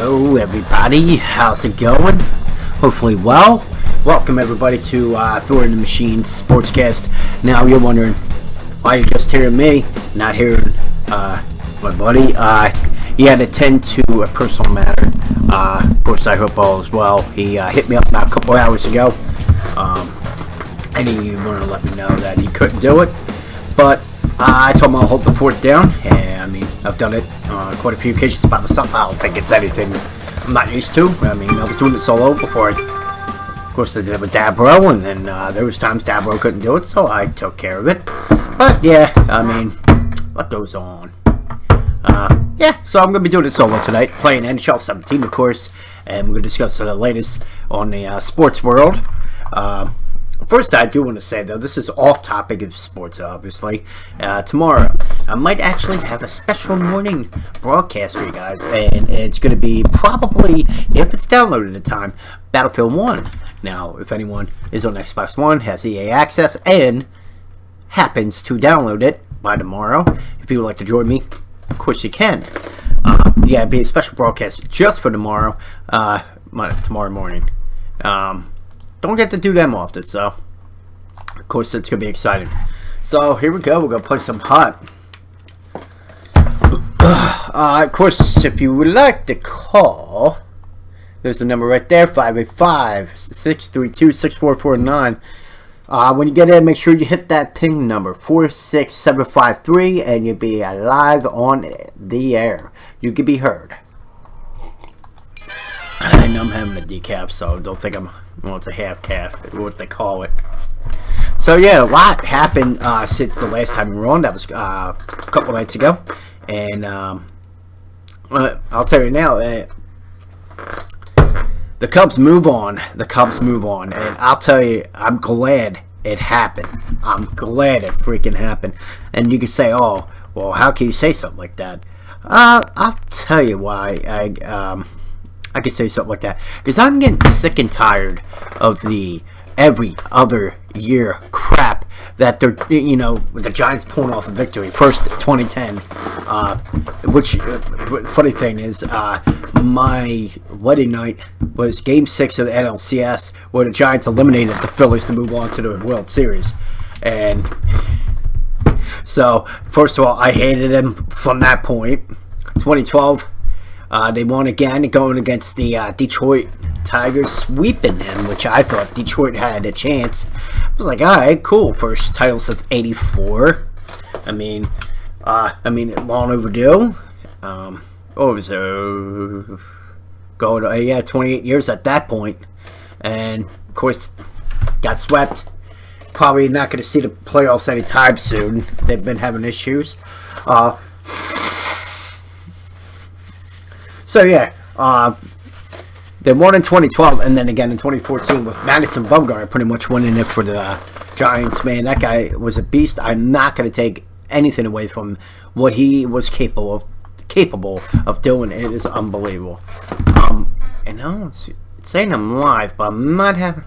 Hello everybody, how's it going? Hopefully well. Welcome everybody to Thor in the Machine Sportscast. Now you're wondering why you're just hearing me, not hearing my buddy. He had to attend to a personal matter. Of course I hope all is well. He hit me up about a couple hours ago. And he wanted to let me know that he couldn't do it. But I told him I'll hold the fort down, and I mean, I've done it quite a few occasions by myself. I don't think it's anything I'm not used to. I mean, I was doing it solo before of course, I did it with Dabro, and then there was times Dabro couldn't do it, so I took care of it. But yeah, I mean, what goes on? Yeah, so I'm going to be doing it solo tonight, playing NHL 17, of course, and we're going to discuss the latest on the sports world. First, I do want to say, though, this is off topic of sports, obviously. Tomorrow, I might actually have a special morning broadcast for you guys, and it's going to be probably, if it's downloaded in time, Battlefield 1. Now, if anyone is on Xbox One, has EA access, and happens to download it by tomorrow, if you would like to join me, of course you can. Yeah, it'll be a special broadcast just for tomorrow, tomorrow morning. Don't get to do them often, so of course it's gonna be exciting. So here we go. We're gonna play some hot. Of course, if you would like to call, there's the number right there: 585-632-6449. When you get in, make sure you hit that ping number 46753, and you'll be live on the air. You can be heard. And I'm having a decaf, so don't think well, it's a half calf, what they call it. So yeah, a lot happened since the last time we were on. That was a couple nights ago, and I'll tell you now, the Cubs move on. The Cubs move on, and I'll tell you, I'm glad it happened. I'm glad it freaking happened. And you can say, "Oh, well, how can you say something like that?" I'll tell you why. I could say something like that, because I'm getting sick and tired of the every other year crap that they're, you know, the Giants pulling off a victory. First 2010, which funny thing is, my wedding night was Game 6 of the NLCS, where the Giants eliminated the Phillies to move on to the World Series. And so, first of all, I hated them from that point. 2012. They won again, going against the Detroit Tigers, sweeping them, which I thought Detroit had a chance. I was like, all right, cool, first title since '84. I mean, long overdue. What was it? Yeah, 28 years at that point, and of course, got swept. Probably not going to see the playoffs anytime soon. They've been having issues. So yeah, they won in 2012, and then again in 2014 with Madison Bumgarner pretty much winning it for the Giants. Man, that guy was a beast. I'm not going to take anything away from what he was capable of doing. It is unbelievable. And now it's saying I'm live, but I'm not having.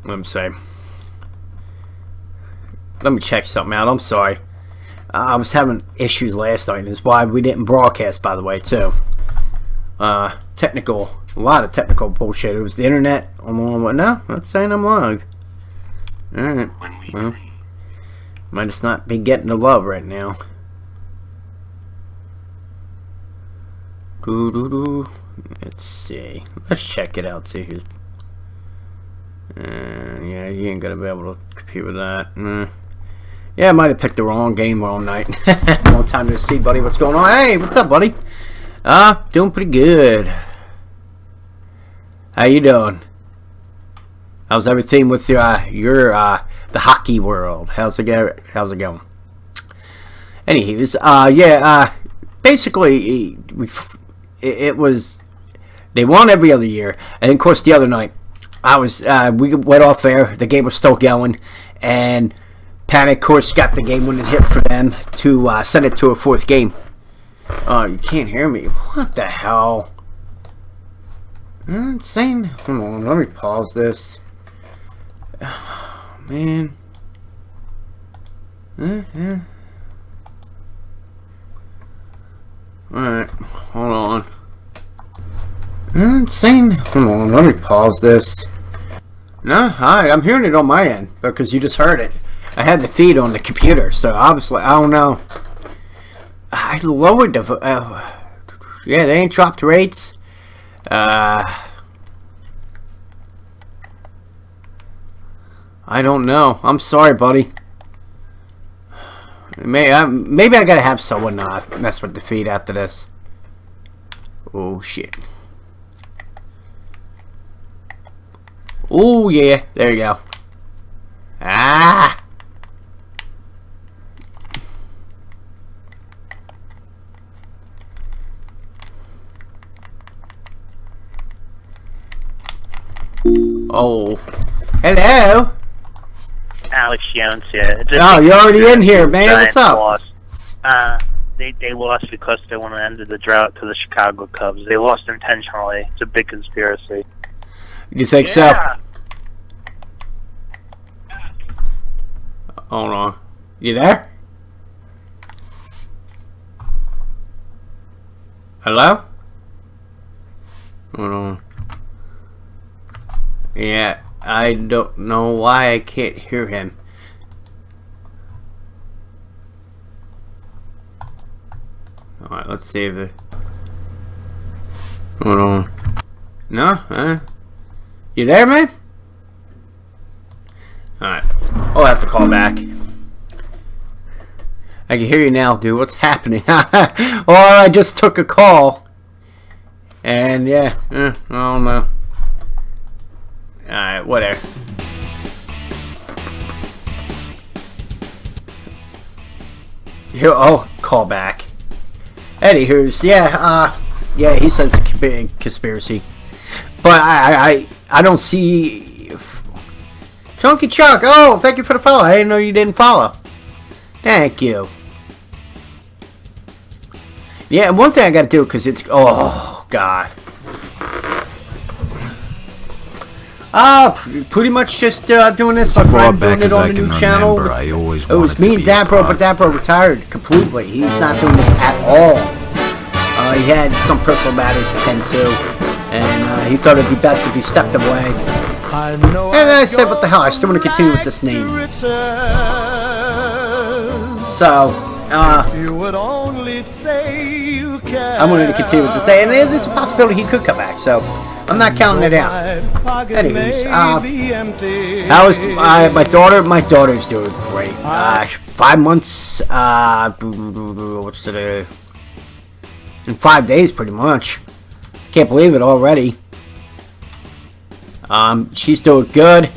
Let me say. Let me check something out. I'm sorry. I was having issues last night. That's why we didn't broadcast, by the way, too. A lot of technical bullshit. It was the internet. No, not saying I'm live. Alright. Well, might just not be getting the love right now. Let's see. Let's check it out. See who's. Yeah, you ain't gonna be able to compete with that. Yeah, I might have picked the wrong game all night. Long time to see, buddy. What's going on? Hey, what's up, buddy? Doing pretty good. How you doing? How's everything with your the hockey world? How's it going? Anyways, yeah, basically, it was, they won every other year, and of course the other night, we went off air. The game was still going, and Panic, of course, got the game-winning hit for them to send it to a fourth game. You can't hear me. What the hell? Insane. Hold on, let me pause this. Oh, man. Alright, hold on. Insane. Hold on, let me pause this. No, alright, I'm hearing it on my end because you just heard it. I had the feed on the computer, so obviously, I don't know. I lowered the. Yeah, they ain't dropped rates. I don't know. I'm sorry, buddy. Maybe I gotta have someone mess with the feed after this. Oh shit. Oh yeah, there you go. Ah. Oh. Hello. Alex Jones here. Oh, you're already in here, man. What's up? Lost. They lost because they want to end the drought to the Chicago Cubs. They lost intentionally. It's a big conspiracy. You think so? Hold on. You there? Hello? Hold on. Yeah, I don't know why I can't hear him. Alright, let's save it. Hold on. No? You there, man? Alright. I'll have to call back. I can hear you now, dude. What's happening? Oh, I just took a call. And, yeah. I don't know. Alright, whatever. Here, oh, call back. Anywho's, yeah, he says conspiracy. But I don't see... Chunky Chuck, oh, thank you for the follow. I didn't know you didn't follow. Thank you. Yeah, and one thing I gotta do, because it's... Oh, God. Pretty much just doing this. My friend doing it on the new channel. It was me and Dabro, but Dabro retired completely. He's not doing this at all. He had some personal matters to tend to, and he thought it'd be best if he stepped away. And I said, what the hell, I still want to continue with this name. So, I'm going to continue with this name, and there's a possibility he could come back, so I'm not counting it out. Anyways, how is my daughter? My daughter's doing great. 5 months, what's today? In 5 days, pretty much. Can't believe it already. She's doing good.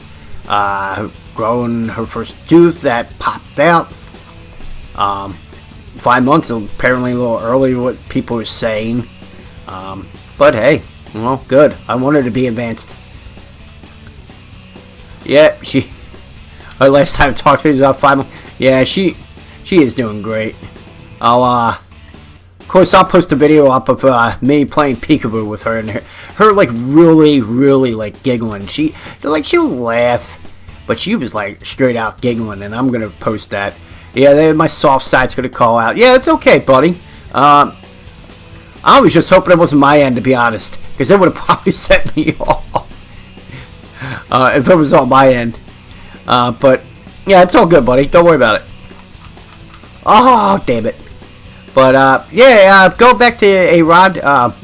Growing her first tooth that popped out. 5 months, apparently a little early, what people are saying. But hey, well, good. I want her to be advanced. Yeah, last time I talked to her about 5 months. Yeah, she is doing great. Of course, I'll post a video up of me playing peekaboo with her, and her like really like giggling. She'll laugh, but she was like straight out giggling, and I'm gonna post that. Yeah, my soft side's gonna call out. Yeah, it's okay, buddy. I was just hoping it wasn't my end, to be honest, because it would have probably set me off if it was on my end. But yeah, it's all good, buddy. Don't worry about it. Oh, damn it. But go back to A-Rod. I'll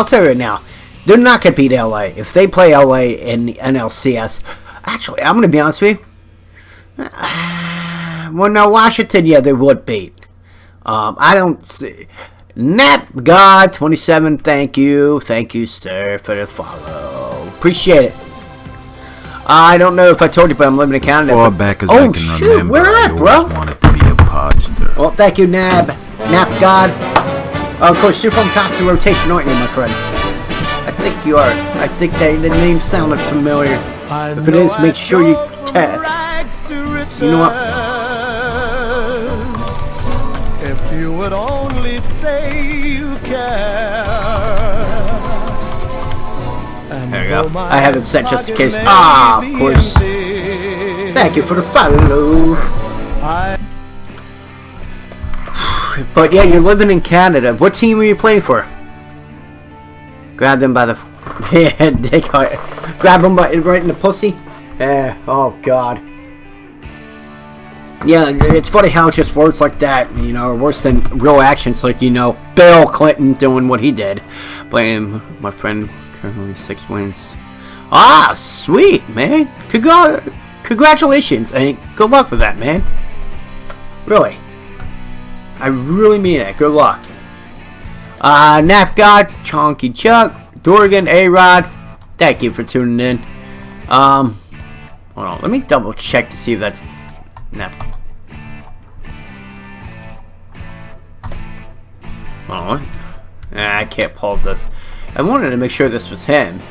tell you right now, they're not gonna beat LA if they play LA in the NLCS. Actually, I'm gonna be honest with you. Well, no, Washington, yeah, they would beat. I don't see. Nap God 27, thank you, sir, for the follow. Appreciate it. I don't know if I told you, but I'm living in Canada. As far back as I can remember, where at, bro? I wanted to be a podster. Well, thank you, Nap God. Of course, you're from Constant Rotation, aren't you, my friend? I think you are. I think the name sounded familiar. If it is, make sure you tap. You know what? If you would only say you care. There you go. I have it set just in case. Of course. Thank you for the follow. But yeah, you're living in Canada. What team are you playing for? Grab them by the... Yeah, grab them right in the pussy? Oh, God. Yeah, it's funny how just words like that, you know, are worse than real actions, like, you know, Bill Clinton doing what he did. Playing my friend, currently 6 wins. Ah, sweet, man. Congratulations, and good luck with that, man. Really. I really mean it. Good luck. Nap God, Chonky Chuck, Dorgan, A-Rod, thank you for tuning in. Hold on, let me double check to see if that's Nap. Hold on. I can't pause this. I wanted to make sure this was him.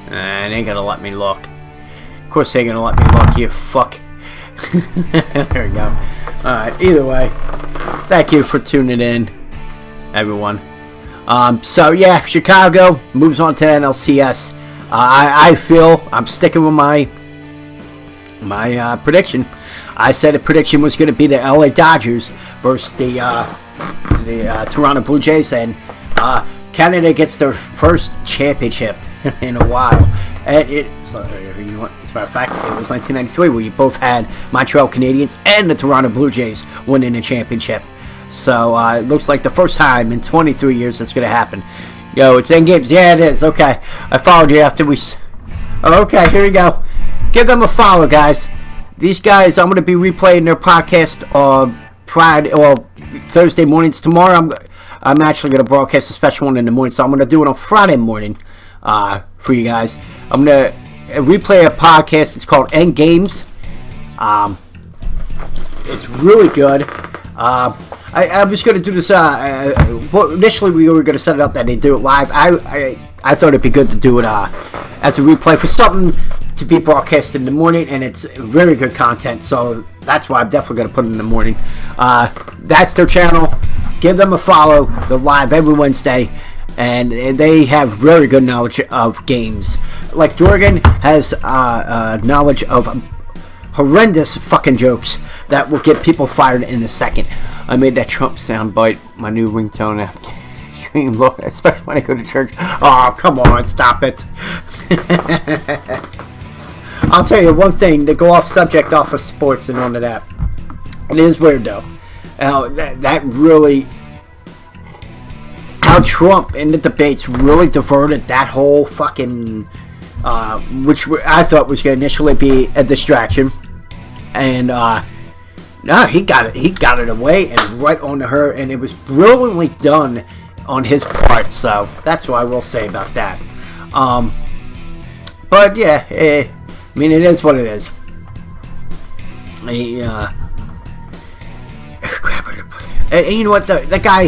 It ain't gonna let me look. Of course they ain't gonna let me look, you fuck. There we go. Alright, either way, thank you for tuning in, everyone. So yeah, Chicago moves on to NLCS. I feel I'm sticking with my prediction. I said the prediction was going to be the LA Dodgers versus the Toronto Blue Jays, and Canada gets their first championship in a while. And it's as a matter of fact, it was 1993 where you both had Montreal Canadiens and the Toronto Blue Jays winning a championship. So it looks like the first time in 23 years that's going to happen. Yo, it's in games. Yeah, it is. Okay, I followed you after we. Okay, here we go. Give them a follow, guys. These guys, I'm going to be replaying their podcast Friday or Thursday mornings. Tomorrow, I'm actually going to broadcast a special one in the morning, so I'm going to do it on Friday morning for you guys. I'm going to replay a podcast. It's called End Games. It's really good. I was going to do this. Well, initially, we were going to set it up that they do it live. I thought it'd be good to do it as a replay for something to be broadcast in the morning, and it's very good content. So that's why I'm definitely going to put it in the morning. That's their channel. Give them a follow. They're live every Wednesday, and they have very good knowledge of games. Like Dorgan has knowledge of horrendous fucking jokes that will get people fired in a second. I made that Trump soundbite my new ringtone app. Especially when I go to church. Oh, come on, stop it. I'll tell you one thing, to go off subject off of sports and onto that. It is weird though. That really, how Trump in the debates really diverted that whole fucking, which I thought was going to initially be a distraction. And no, he got it away and right onto her, and it was brilliantly done on his part. So that's what I will say about that. But yeah, I mean, it is what it is. And you know what, the guy,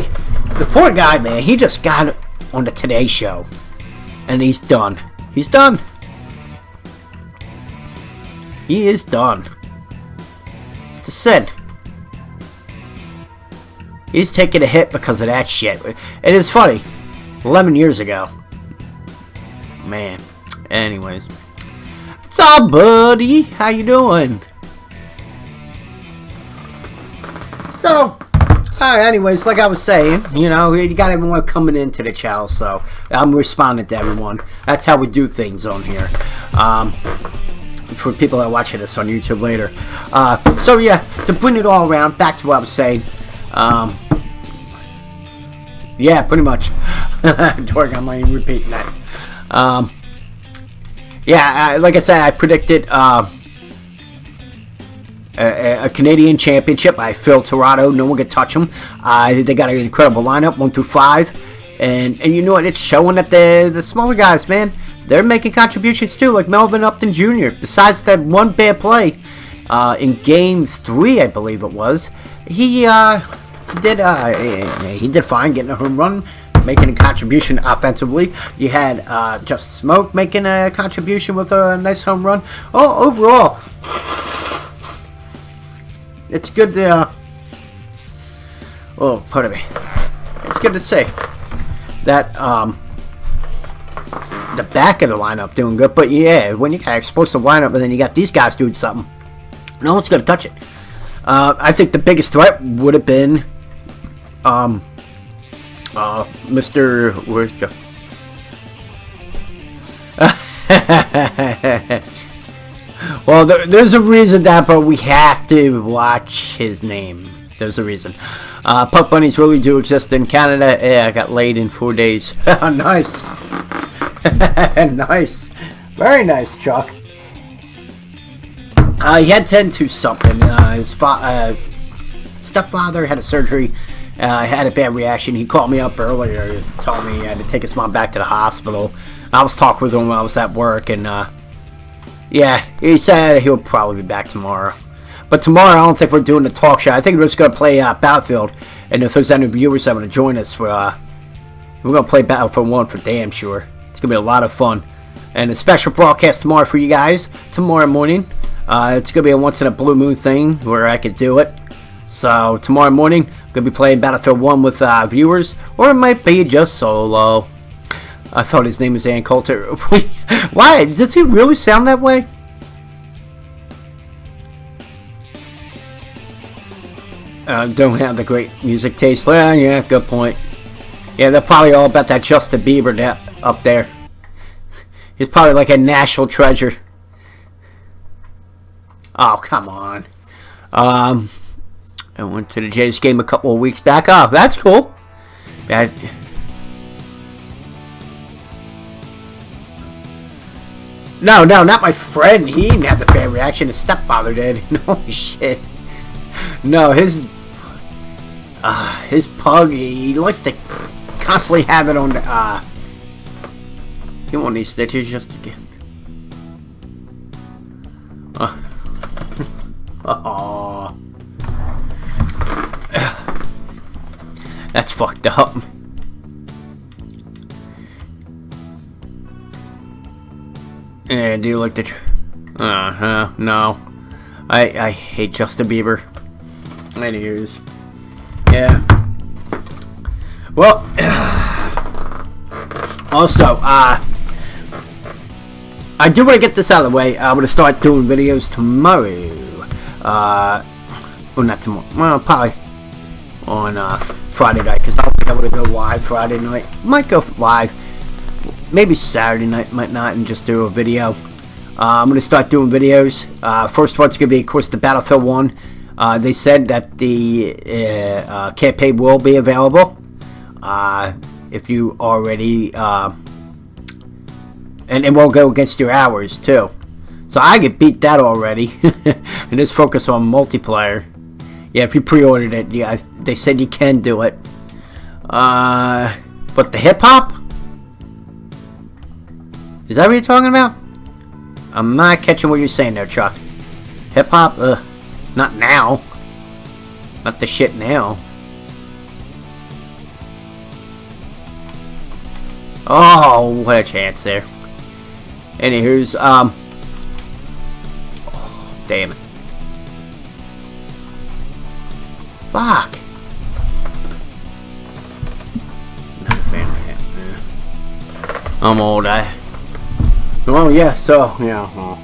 the poor guy, man, he just got on the Today Show, and he's done. He's done. He is done. It's a sin. He's taking a hit because of that shit. It is funny. 11 years ago. Man. Anyways. What's up, buddy? How you doing? So, anyways, like I was saying, you know, you got everyone coming into the channel, so I'm responding to everyone. That's how we do things on here. For people that are watching this on YouTube later. So yeah, to bring it all around, back to what I was saying. Yeah, pretty much. Dork, I'm not even repeating that. Yeah, like I said, I predicted a Canadian championship. I feel Toronto, no one can touch them. They got an incredible lineup, 1 through 5, and you know what? It's showing that the smaller guys, man, they're making contributions too, like Melvin Upton Jr. Besides that one bad play in Game 3, I believe it was, he did fine, getting a home run, making a contribution offensively. You had Just Smoke making a contribution with a nice home run. Oh, overall, it's good to pardon me. It's good to say that the back of the lineup doing good, but yeah, when you got an explosive lineup and then you got these guys doing something, No one's going to touch it. I think the biggest threat would have been Mr. Where's Joe? Well, there's a reason that, but we have to watch his name. There's a reason. Puck bunnies really do exist in Canada. Yeah, I got laid in 4 days. Nice. Nice. Very nice, Chuck. He had 10 to something. His stepfather had a surgery. Had a bad reaction. He called me up earlier, told me he had to take his mom back to the hospital. I was talking with him when I was at work, and yeah, he said he'll probably be back tomorrow. But tomorrow, I don't think we're doing the talk show. I think we're just going to play Battlefield, and if there's any viewers that want to join us, we're going to play Battlefield 1 for damn sure. It's going to be a lot of fun. And a special broadcast tomorrow for you guys, tomorrow morning. It's going to be a once-in-a-blue moon thing where I could do it. So, tomorrow morning, I'm going to be playing Battlefield 1 with viewers, or it might be just solo. I thought his name was Ann Coulter. Why? Does he really sound that way? Don't have the great music taste. Yeah, good point. Yeah, they're probably all about that Justin Bieber up there. He's probably like a national treasure. Oh, come on. I went to the Jays game a couple of weeks back. Oh, that's cool. No, not my friend. He didn't have the bad reaction. His stepfather did. No shit. No, his pug, he likes to constantly have it on the, you want these stitches just to get... Oh. That's fucked up. Yeah, do you like the... no. I hate Justin Bieber. Anyways. Yeah. Well, also, I do want to get this out of the way. I'm going to start doing videos tomorrow. Well, not tomorrow. Well, probably on Friday night, because I don't think I'm going to go live Friday night. Might go live. Maybe Saturday night, might not, and just do a video. I'm going to start doing videos. First one's going to be, of course, the Battlefield 1. They said that the campaign will be available if you already... and it won't go against your hours, too. So I could beat that already. And just focus on multiplayer. Yeah, if you pre-ordered it, yeah, they said you can do it. But the hip-hop? Is that what you're talking about? I'm not catching what you're saying there, Chuck. Hip-hop? Not now. Not the shit now. Oh, what a chance there. Anywho's, oh, damn it. Fuck. Not a fan of that. I'm old, oh, yeah, so, yeah, well.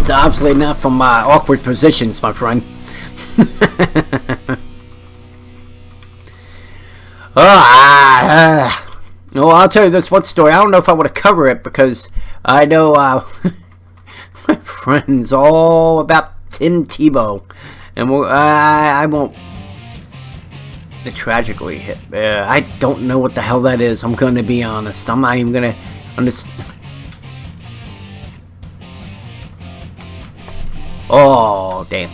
It's obviously not from awkward positions, my friend. Well, I'll tell you this one story. I don't know if I want to cover it because I know my friend's all about Tim Tebow, and I won't. The tragically hit. I don't know what the hell that is. I'm going to be honest. I'm not even going to understand. Oh, damn.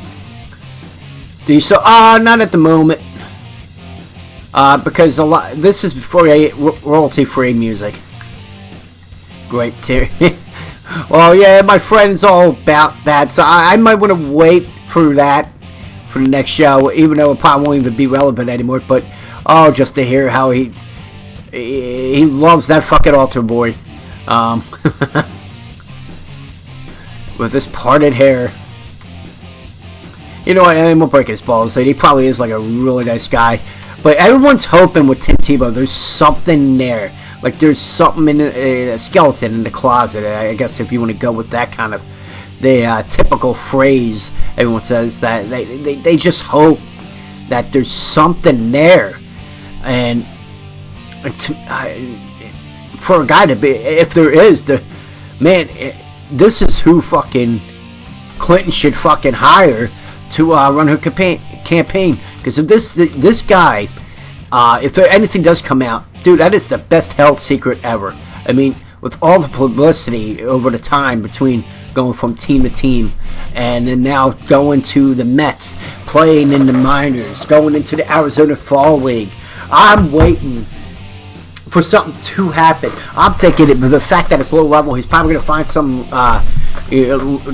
Do you still... not at the moment. Because a lot... This is for royalty-free music. Great, too. Well, yeah, my friend's all about that, so I might want to wait for that for the next show, even though it probably won't even be relevant anymore, but... Oh, just to hear how he loves that fucking altar boy. With his parted hair. You know what, I won't break his balls. He probably is like a really nice guy. But everyone's hoping with Tim Tebow, there's something there. Like there's something in a skeleton in the closet, I guess, if you want to go with that kind of typical phrase everyone says, that they just hope that there's something there, and for a guy to be, if there is, this is who fucking Clinton should fucking hire to run her campaign. Because if this guy, if there anything does come out, dude, that is the best held secret ever. I mean, with all the publicity over the time between going from team to team, and then now going to the Mets, playing in the minors, going into the Arizona Fall League, I'm waiting for something to happen. I'm thinking that with the fact that it's low level, he's probably going to find some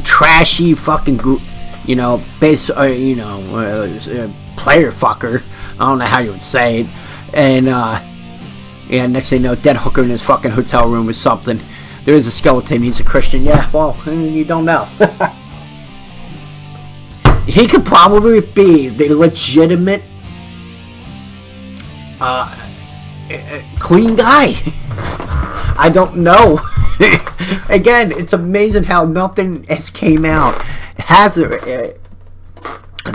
trashy fucking, player fucker. I don't know how you would say it. And next thing you know, dead hooker in his fucking hotel room or something. There is a skeleton. He's a Christian. Yeah, well, you don't know. He could probably be the legitimate clean guy. I don't know. Again, it's amazing how nothing has came out.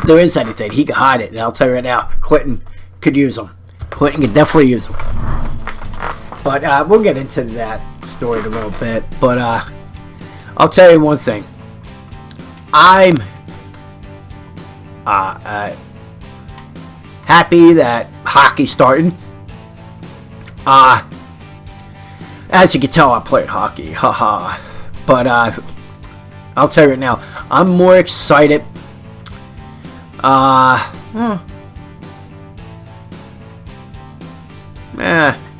There is anything, he could hide it, and I'll tell you right now, Clinton could use him. Clinton could definitely use him. But we'll get into that story in a little bit. But I'll tell you one thing. I'm happy that hockey's starting. As you can tell, I played hockey. Haha. But I'll tell you right now, I'm more excited.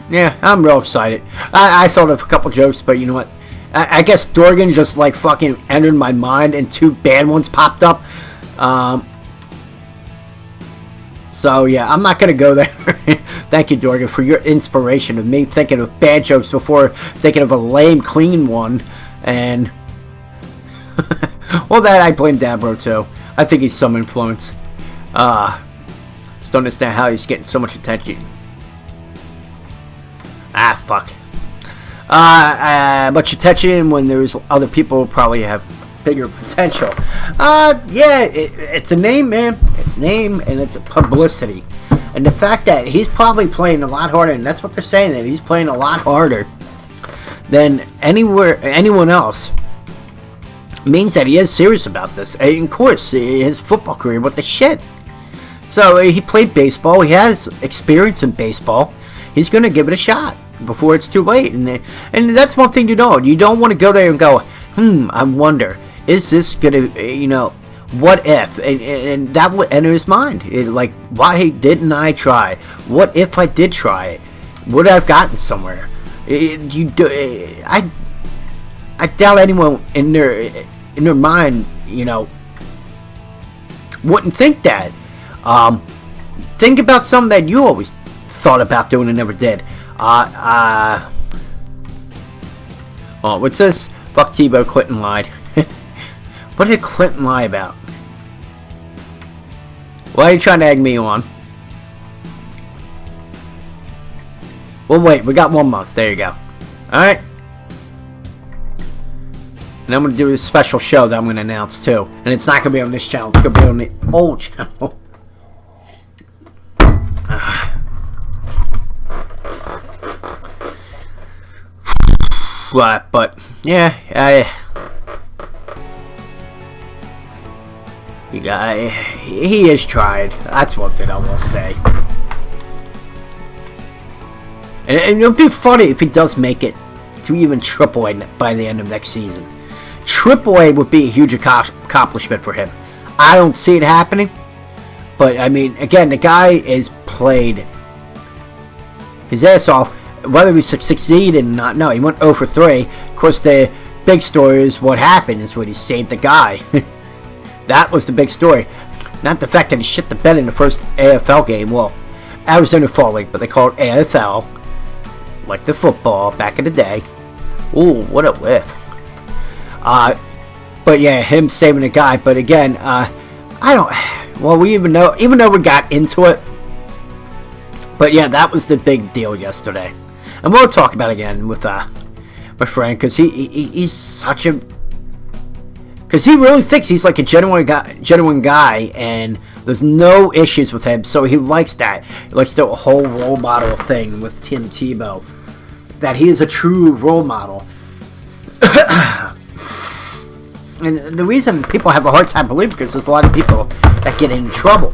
Yeah, I'm real excited. I thought of a couple jokes, but you know what? I guess Dorgan just like fucking entered my mind, and two bad ones popped up. So yeah, I'm not gonna go there. Thank you, Dorgan, for your inspiration of me thinking of bad jokes before thinking of a lame, clean one. And well, that I blame Dabro too. I think he's some influence. Just don't understand how he's getting so much attention. Fuck. Much attention when there's other people who probably have bigger potential. Yeah, it's a name, man. It's a name, and it's publicity. And the fact that he's probably playing a lot harder, and that's what they're saying, that he's playing a lot harder than anyone else, means that he is serious about this. And of course, his football career, what the shit. So he played baseball. He has experience in baseball. He's going to give it a shot before it's too late. And that's one thing you know. You don't want to go there and go, I wonder, is this going to, what if? And that would enter his mind. Like, why didn't I try? What if I did try it? Would I have gotten somewhere? I doubt anyone in their mind, wouldn't think that. Think about something that you always thought about doing and never did. What's this? Fuck Tebow, Clinton lied. What did Clinton lie about? Why are you trying to egg me on? Well, wait, we got 1 month. There you go. Alright. And I'm going to do a special show that I'm going to announce too. And it's not going to be on this channel. It's going to be on the old channel. But yeah, he has tried. That's one thing I will say. And it'll be funny if he does make it to even AAA by the end of next season. AAA would be a huge accomplishment for him. I don't see it happening. But, I mean, again, the guy is played his ass off. Whether he succeeded or not, no, he went 0 for 3. Of course, the big story is what happened is when he saved the guy. That was the big story. Not the fact that he shit the bed in the first AFL game. Well, Arizona Fall League, but they call it AFL. Like the football back in the day. Ooh, what a whiff. But yeah, him saving the guy. But again, I don't... Well, even though we got into it. But yeah, that was the big deal yesterday. And we'll talk about it again with my friend, because he's such a... Because he really thinks he's like a genuine guy, and there's no issues with him. So he likes that. He likes the whole role model thing with Tim Tebow. That he is a true role model. And the reason people have a hard time believing, because there's a lot of people that get in trouble.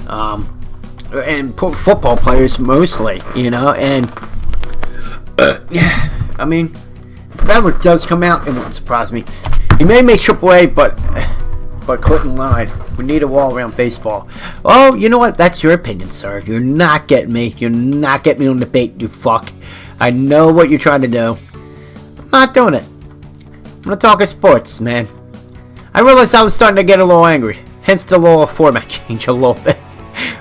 And football players mostly, and I mean, if that ever does come out, it wouldn't surprise me. He may make AAA, but Clinton lied. We need a wall around baseball. Oh, you know what? That's your opinion, sir. You're not getting me. You're not getting me on the bait, you fuck. I know what you're trying to do. I'm not doing it. I'm gonna talk sports, man. I realized I was starting to get a little angry. Hence the little format change a little bit.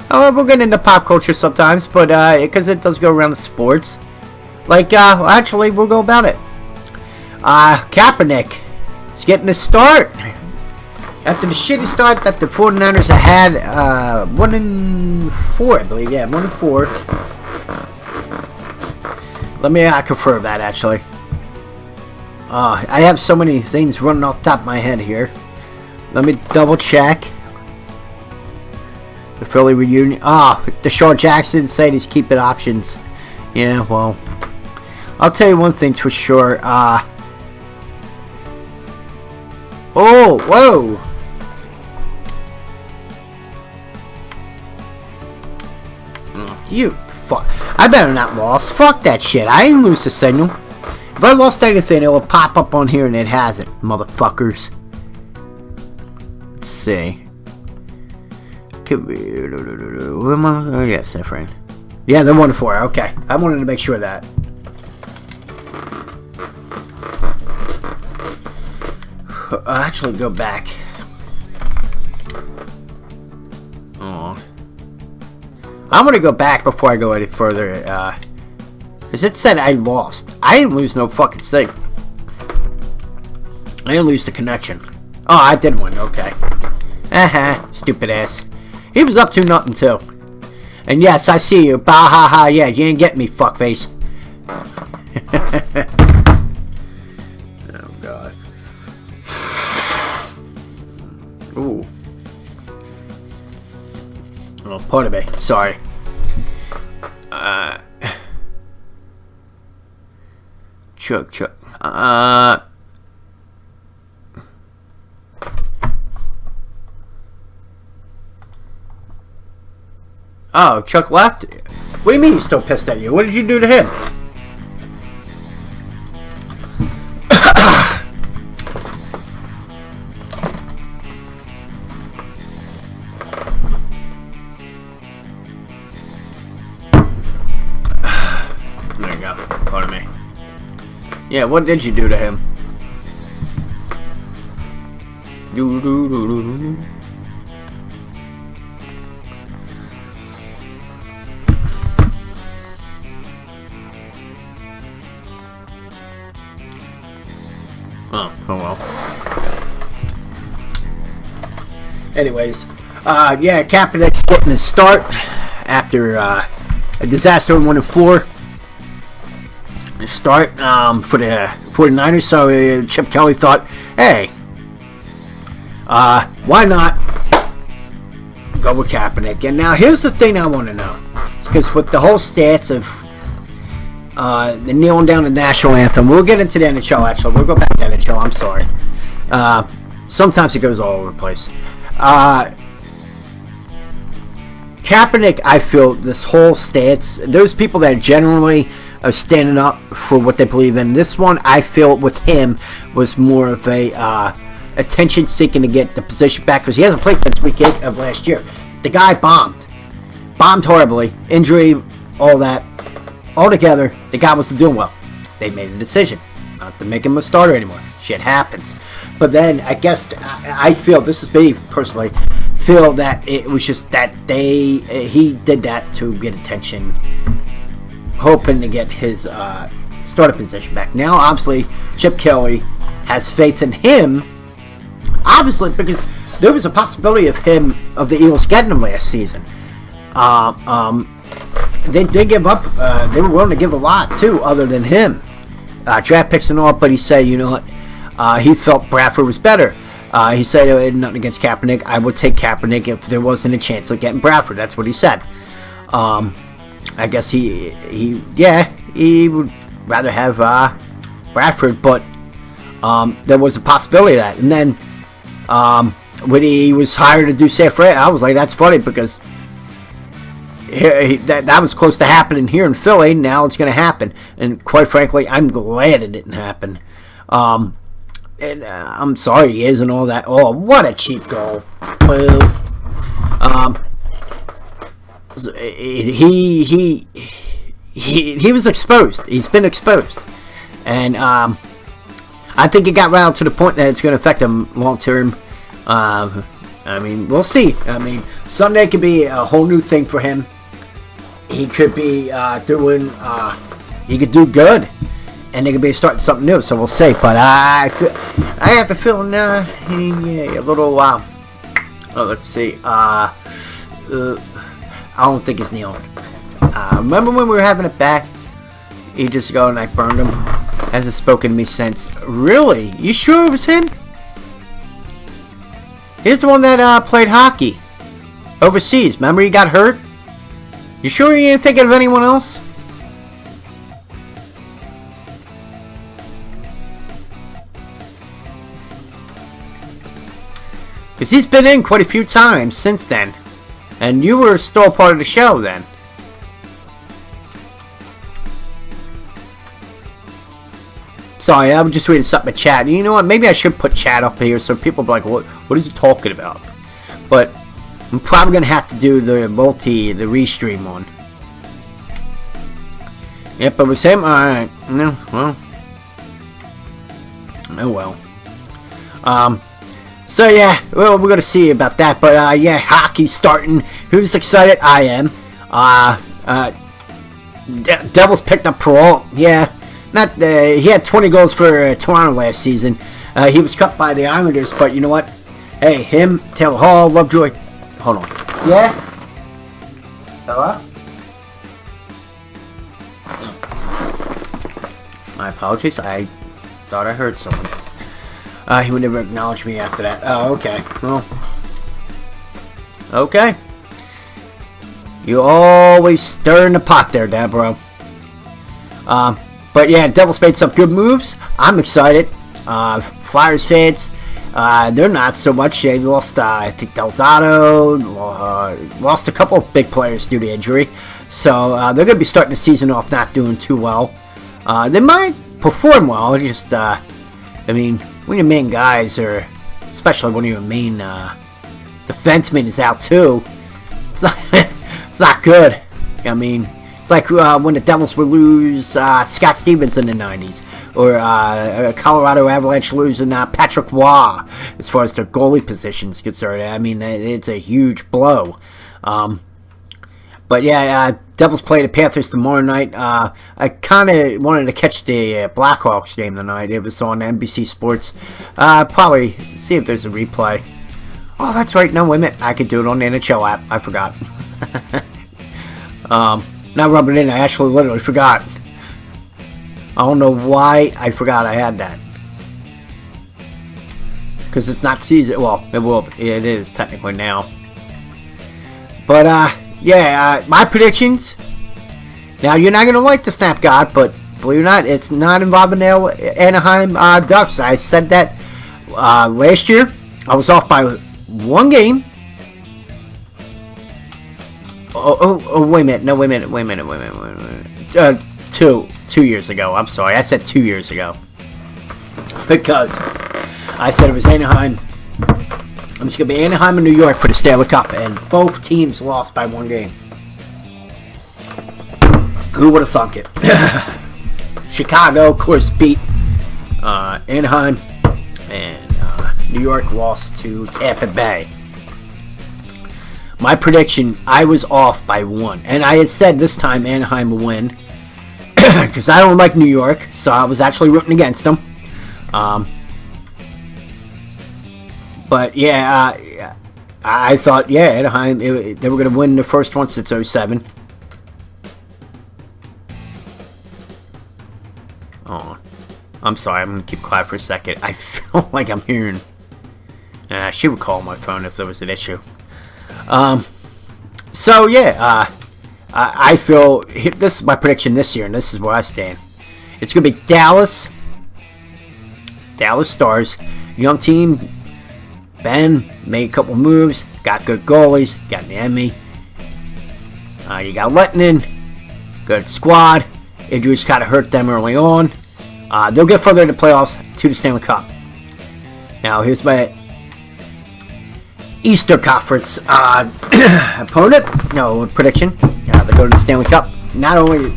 We'll get into pop culture sometimes, but because it does go around the sports. Actually, we'll go about it. Kaepernick is getting a start. After the shitty start that the 49ers had 1-4, I believe. Yeah, 1-4. Let me confirm that, actually. I have so many things running off the top of my head here. Let me double check. The Philly reunion. Deshaun Jackson said he's keeping options. Yeah, well, I'll tell you one thing for sure. Oh, whoa. You fuck. I better not lose. Fuck that shit. I didn't lose the signal. If I lost anything, it will pop up on here, and it hasn't, motherfuckers. Let's see. Could be. Oh, yes, that friend. Yeah, they're 1-4. Okay, I wanted to make sure of that. I'll actually go back. Oh. I'm gonna go back before I go any further. Because it said I lost. I didn't lose no fucking thing. I didn't lose the connection. Oh, I did win. Okay. Stupid ass. He was up to nothing too. And yes, I see you. Bah ha ha. Yeah, you ain't get me, fuckface. Oh god. Ooh. Oh, pardon me. Sorry. Chuck. Oh, Chuck left? What do you mean he's still pissed at you? What did you do to him? There you go. Pardon me. Yeah, what did you do to him? Oh well. Anyways, yeah, Kaepernick's getting his start after a disaster in 1-4. Start for the 49ers. So Chip Kelly thought, hey, why not go with Kaepernick? And now here's the thing I want to know, because with the whole stats of the kneeling down the national anthem, we'll get into the NHL. Actually, we'll go back to the NHL. I'm sorry. Sometimes it goes all over the place. Kaepernick, I feel this whole stance, those people that generally are standing up for what they believe in, this one, I feel with him was more of a attention seeking to get the position back, because he hasn't played since week 8 of last year. The guy bombed horribly, injury, all that, all together. The guy wasn't doing well. They made a decision not to make him a starter anymore. Shit happens. But then I guess I feel, this is me personally, feel that it was just that he did that to get attention, hoping to get his starter position back. Now, obviously, Chip Kelly has faith in him, obviously, because there was a possibility of the Eagles getting him last season. They did give up. They were willing to give a lot too, other than him, draft picks and all. But he said, you know what? He felt Bradford was better. He said nothing against Kaepernick. I would take Kaepernick if there wasn't a chance of getting Bradford. That's what he said. I guess he would rather have Bradford, but there was a possibility of that. And then when he was hired to do Safran, I was like, that's funny because that was close to happening here in Philly. Now it's going to happen, and quite frankly, I'm glad it didn't happen. And I'm sorry he isn't all that. Oh, what a cheap goal! Boo. He was exposed. He's been exposed, and I think it got round to the point that it's going to affect him long term. I mean, we'll see. I mean, Sunday could be a whole new thing for him. He could be doing. He could do good. And they could be starting something new, so we'll see. But I have a feeling, a little. Let's see. I don't think he's kneeling. Remember when we were having it back? Ages ago, and I burned him. Hasn't spoken to me since. Really? You sure it was him? He's the one that played hockey overseas. Remember he got hurt? You sure you ain't thinking of anyone else? Because he's been in quite a few times since then. And you were still a part of the show then. Sorry, I'm just reading something in chat. You know what? Maybe I should put chat up here so people be like, what is he talking about? But I'm probably going to have to do the restream one. Yep, it was him? Alright. No, well. Oh well. So yeah, well, we're gonna see about that, but yeah, hockey's starting. Who's excited? I am. Devils picked up Peralt. Yeah, he had 20 goals for Toronto last season. He was cut by the Islanders, but you know what? Hey, him, Taylor Hall, Lovejoy. Hold on. Yeah. Hello. My apologies. I thought I heard someone. He would never acknowledge me after that. Oh, okay. Well. Okay. You always stir in the pot there, Dad, bro. But yeah, Devils made some good moves. I'm excited. Flyers fans, they're not so much. They lost, I think, Delzato. Lost a couple of big players due to injury. So they're going to be starting the season off not doing too well. They might perform well. Just, I mean, when your main guys are, especially when your main defenseman is out too, it's not good. I mean, it's like when the Devils would lose Scott Stevens in the 90s, or Colorado Avalanche losing Patrick Waugh as far as their goalie position is concerned. I mean, it's a huge blow. But yeah, Devils play the Panthers tomorrow night. I kind of wanted to catch the Blackhawks game tonight. It was on NBC Sports. Probably see if there's a replay. Oh, that's right. No, wait a minute. I could do it on the NHL app. I forgot. Not rubbing it in. I actually literally forgot. I don't know why I forgot I had that. Because it's not season. Well, it will. It is technically now. But, yeah, my predictions. Now, you're not going to like the Snap God, but believe it or not, it's not involving the Anaheim Ducks. I said that last year. I was off by one game. Oh, wait a minute. No, wait a minute. 2 years ago. I'm sorry. I said 2 years ago. Because I said it was Anaheim. It's going to be Anaheim and New York for the Stanley Cup, and both teams lost by one game. Who would have thunk it? Chicago, of course, beat Anaheim, and New York lost to Tampa Bay. My prediction, I was off by one, and I had said this time Anaheim will win, because I don't like New York, so I was actually rooting against them. But yeah, I thought, yeah, Anaheim, they were going to win the first one since 07. Oh, I'm sorry, I'm going to keep quiet for a second. I feel like I'm hearing She would call my phone if there was an issue. So yeah, I feel this is my prediction this year, and this is where I stand. It's gonna be Dallas Stars, young team. Ben made a couple moves, got good goalies, got Niemi. You got Lettinen, good squad. Injuries kind of hurt them early on. They'll get further in the playoffs to the Stanley Cup. Now here's my Eastern Conference opponent. No prediction. They go to the Stanley Cup. Not only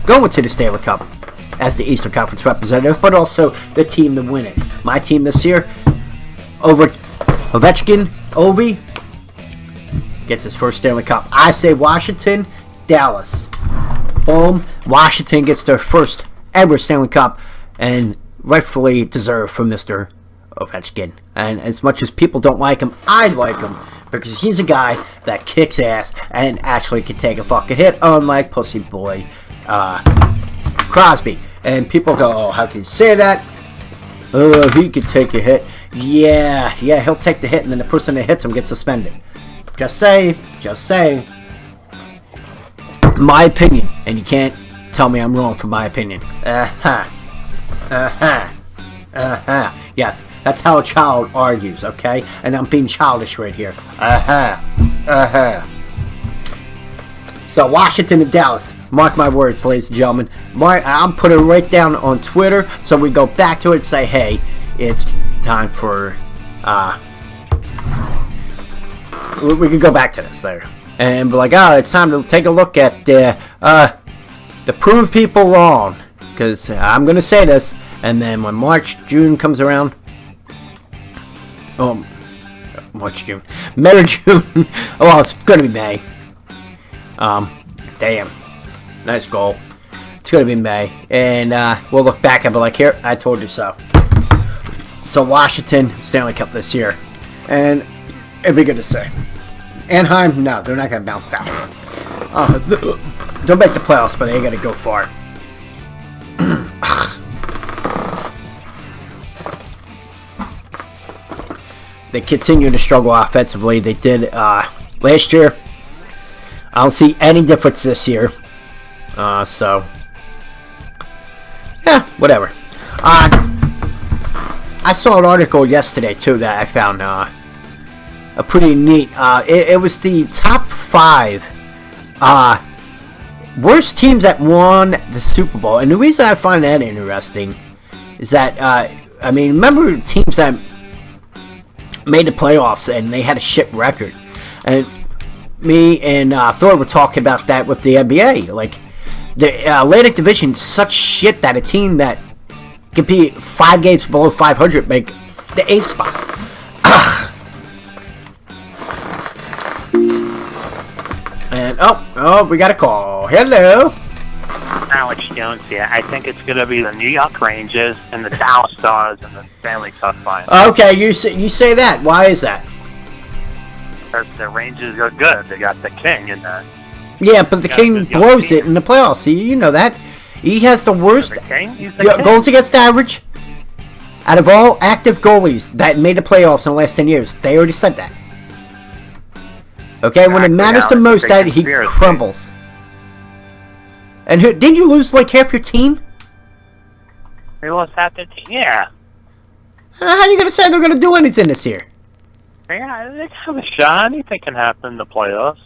going to the Stanley Cup as the Eastern Conference representative, but also the team to win it. My team this year, over Ovechkin, Ovi, gets his first Stanley Cup. I say Washington, Dallas. Boom. Washington gets their first ever Stanley Cup, and rightfully deserved from Mr. Ovechkin. And as much as people don't like him, I like him because he's a guy that kicks ass and actually can take a fucking hit, unlike Pussy Boy Crosby. And people go, oh, how can you say that? Oh, he could take a hit. Yeah, he'll take the hit, and then the person that hits him gets suspended. Just saying. My opinion, and you can't tell me I'm wrong for my opinion. Yes, that's how a child argues, okay? And I'm being childish right here. So Washington and Dallas, mark my words, ladies and gentlemen. I'll put it right down on Twitter, so we go back to it and say, hey, it's time for we can go back to this later and be like, oh, it's time to take a look at to prove people wrong, because I'm gonna say this, and then when June comes around, May or June, well, it's gonna be May. Damn, nice goal. It's gonna be May, and we'll look back and be like, here, I told you so. So Washington, Stanley Cup this year. And it'd be good to say. Anaheim, no, they're not going to bounce back. They'll make the playoffs, but they ain't going to go far. They continue to struggle offensively. They did last year. I don't see any difference this year. So, yeah, whatever. I saw an article yesterday, too, that I found a pretty neat. It was the top 5 worst teams that won the Super Bowl. And the reason I find that interesting is that, remember teams that made the playoffs and they had a shit record. And me and Thor were talking about that with the NBA. Like, the Atlantic Division is such shit that a team that could be 5 games below 500 make the 8th spot. And we got a call. Hello. Alex Jones here. I think it's going to be the New York Rangers and the Dallas Stars in the Stanley Cup final. Okay, you say that. Why is that? Because the Rangers are good. They got the King in there. Yeah, but the King blows it in the playoffs. You know that. He has the worst goals against average out of all active goalies that made the playoffs in the last 10 years. They already said that. Okay, when it matters the most, that he crumbles. And didn't you lose like half your team? They lost half their team, yeah. How are you going to say they're going to do anything this year? Yeah, they have a shot. Anything can happen in the playoffs.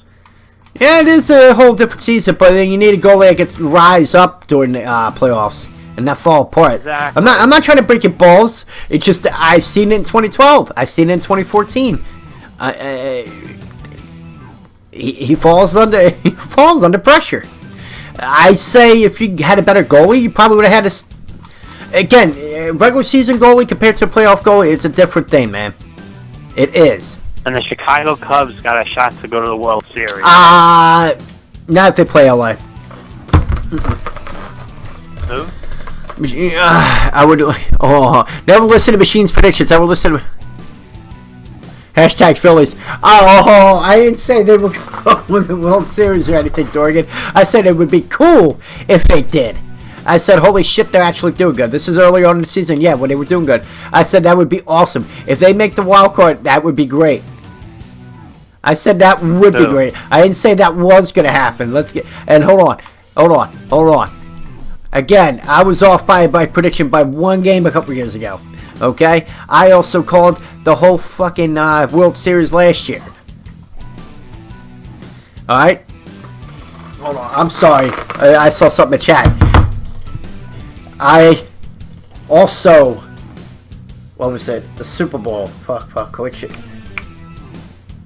Yeah, it is a whole different season, but then you need a goalie that gets rise up during the playoffs and not fall apart. Exactly. I'm not trying to break your balls. It's just I've seen it in 2012. I've seen it in 2014. He falls under pressure. I say if you had a better goalie, you probably would have had again, regular season goalie compared to a playoff goalie. It's a different thing, man. It is. And the Chicago Cubs got a shot to go to the World Series. Not if they play LA. Who? I would. Never listen to Machine's predictions. I would listen to. Hashtag Phillies. I didn't say they would go with the World Series or anything, Dorgan. I said it would be cool if they did. I said, holy shit, they're actually doing good. This is early on in the season. Yeah, when they were doing good. I said that would be awesome. If they make the wild card, that would be great. I said that would be great. I didn't say that was going to happen. And hold on. Again, I was off by prediction by one game a couple years ago. Okay? I also called the whole fucking World Series last year. Alright? Hold on. I'm sorry. I saw something in chat. I also... What was it? The Super Bowl. Fuck. Which...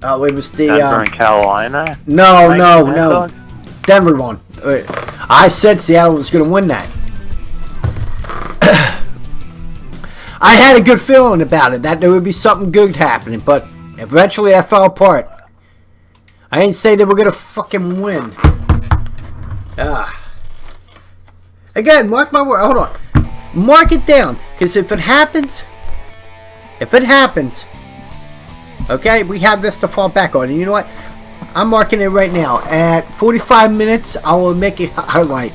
Oh, it was the... Denver and Carolina? No. Denver won. I said Seattle was going to win that. I had a good feeling about it, that there would be something good happening, but eventually that fell apart. I didn't say they were going to fucking win. Again, mark my word. Hold on. Mark it down, because if it happens, okay, we have this to fall back on. And you know what? I'm marking it right now. At 45 minutes, I will make it highlight.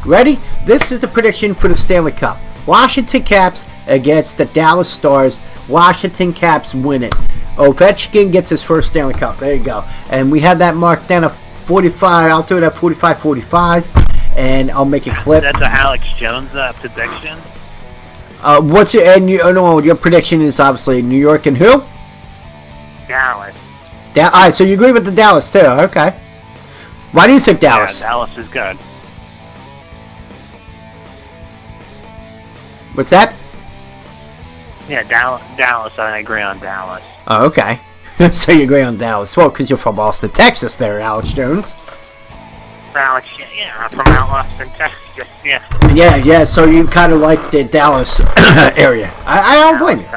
Ready? This is the prediction for the Stanley Cup. Washington Caps against the Dallas Stars. Washington Caps win it. Ovechkin gets his first Stanley Cup. There you go. And we had that marked down at 45. I'll do it at 45-45. And I'll make a clip. That's a Alex Jones prediction? What's your... And your prediction is obviously New York and who? Dallas. Alright, so you agree with the Dallas too, okay. Why do you think Dallas? Yeah, Dallas is good. What's that? Yeah, Dallas, I agree on Dallas. Oh, okay. So you agree on Dallas. Well, because you're from Austin, Texas there, Alex Jones. Alex, yeah, I'm from Austin, Texas, yeah. Yeah, so you kind of like the Dallas area. I don't blame you.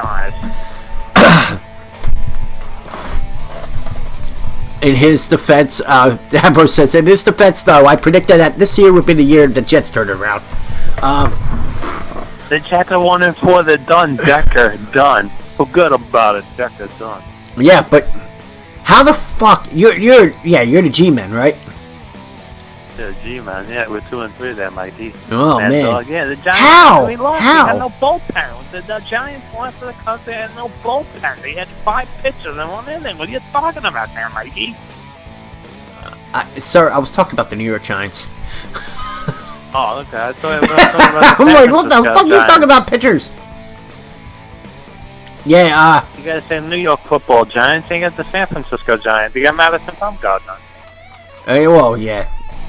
In his defense, Ambrose says, in his defense, though, I predicted that this year would be the year the Jets turned around. The Jets are 1-4. They're done. Decker, done. Forget about it. Decker, done. Yeah, but how the fuck... You're the G-Man, right? Yeah, G-Man. Yeah, we're 2-3 there, Mikey. Oh, man. Dog. Yeah, the Giants... How? We lost. How? They had no bullpen. The Giants lost to the Cubs. They had no bullpen. They had 5 pitchers in one inning. What are you talking about there, Mikey? Sir, I was talking about the New York Giants. Oh, okay. I thought we were talking about the I'm like, what the fuck are you talking about pitchers? Yeah, You gotta say New York football Giants. You got the San Francisco Giants. You got Madison Bumgarner. Well, yeah.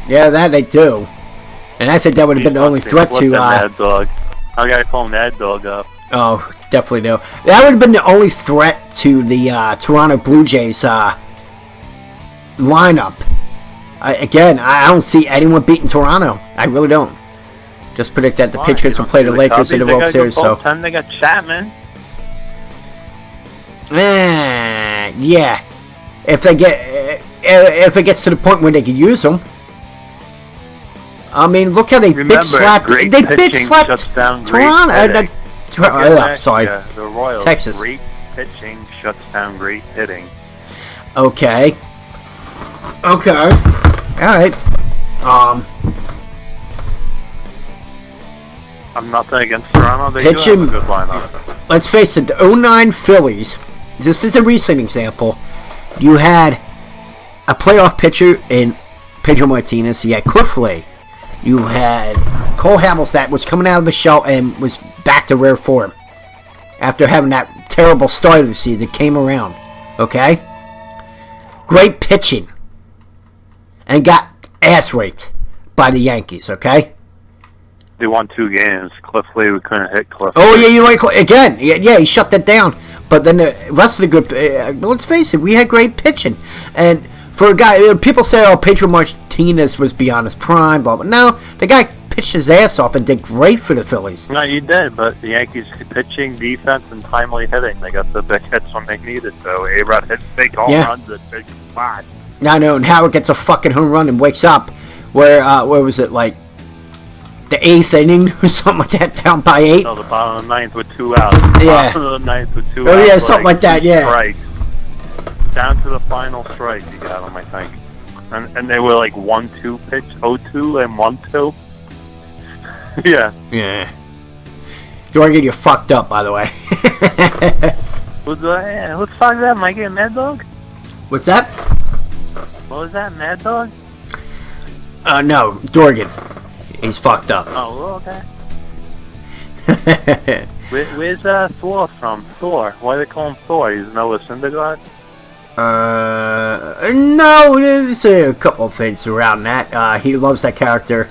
Yeah, that they do. And I think that would have been the only threat to... Mad Dog. I gotta call Mad Dog up. Oh, definitely no. That would have been the only threat to the Toronto Blue Jays lineup. I don't see anyone beating Toronto. I really don't. Just predict that the Patriots will play the Lakers in the World Series. So they got Chapman. Yeah. If it gets to the point where they can use them. I mean, look how they bitch slapped. They bitch slapped Toronto. Sorry, the Royals. Texas. Great pitching shuts down great hitting. Okay. All right. I'm nothing against Toronto. They Pitching, do have a good lineup. Let's face it, the 09 Phillies, this is a recent example. You had a playoff pitcher in Pedro Martinez. You had Cliff Lee. You had Cole Hamels that was coming out of the shell and was back to rare form. After having that terrible start of the season, came around. Okay? Great pitching. And got ass raped by the Yankees, okay? They won 2 games. Cliff Lee, we couldn't hit Cliff. Oh, yeah, you're right. Again, yeah, he shut that down. But then the rest of the good... let's face it, we had great pitching. And for a guy... people say, oh, Pedro Martinez was beyond his prime, blah, blah. No, the guy pitched his ass off and did great for the Phillies. No, you did, but the Yankees pitching, defense, and timely hitting. They got the big hits when they needed. So A-Rod hits big home runs at big spots. I know, and Howard gets a fucking home run and wakes up. Where was it, like... the 8th inning or something like that, down by 8. No, the bottom of the 9th with 2 outs. Yeah. Bottom of the 9th with 2 outs. Oh, yeah, something like that, yeah. Strikes. Down to the final strike you got them, I think. And they were like 1-2 pitch, 0-2 and 1-2. Yeah. Yeah. Dorgan, you're fucked up, by the way. What the fuck is that? Am I getting Mad Dog? What's that? What was that, Mad Dog? No, Dorgan. He's fucked up. Oh, okay. Where's Thor from? Thor. Why do they call him Thor? He's Noah Syndergaard? No, there's a couple of things around that. He loves that character.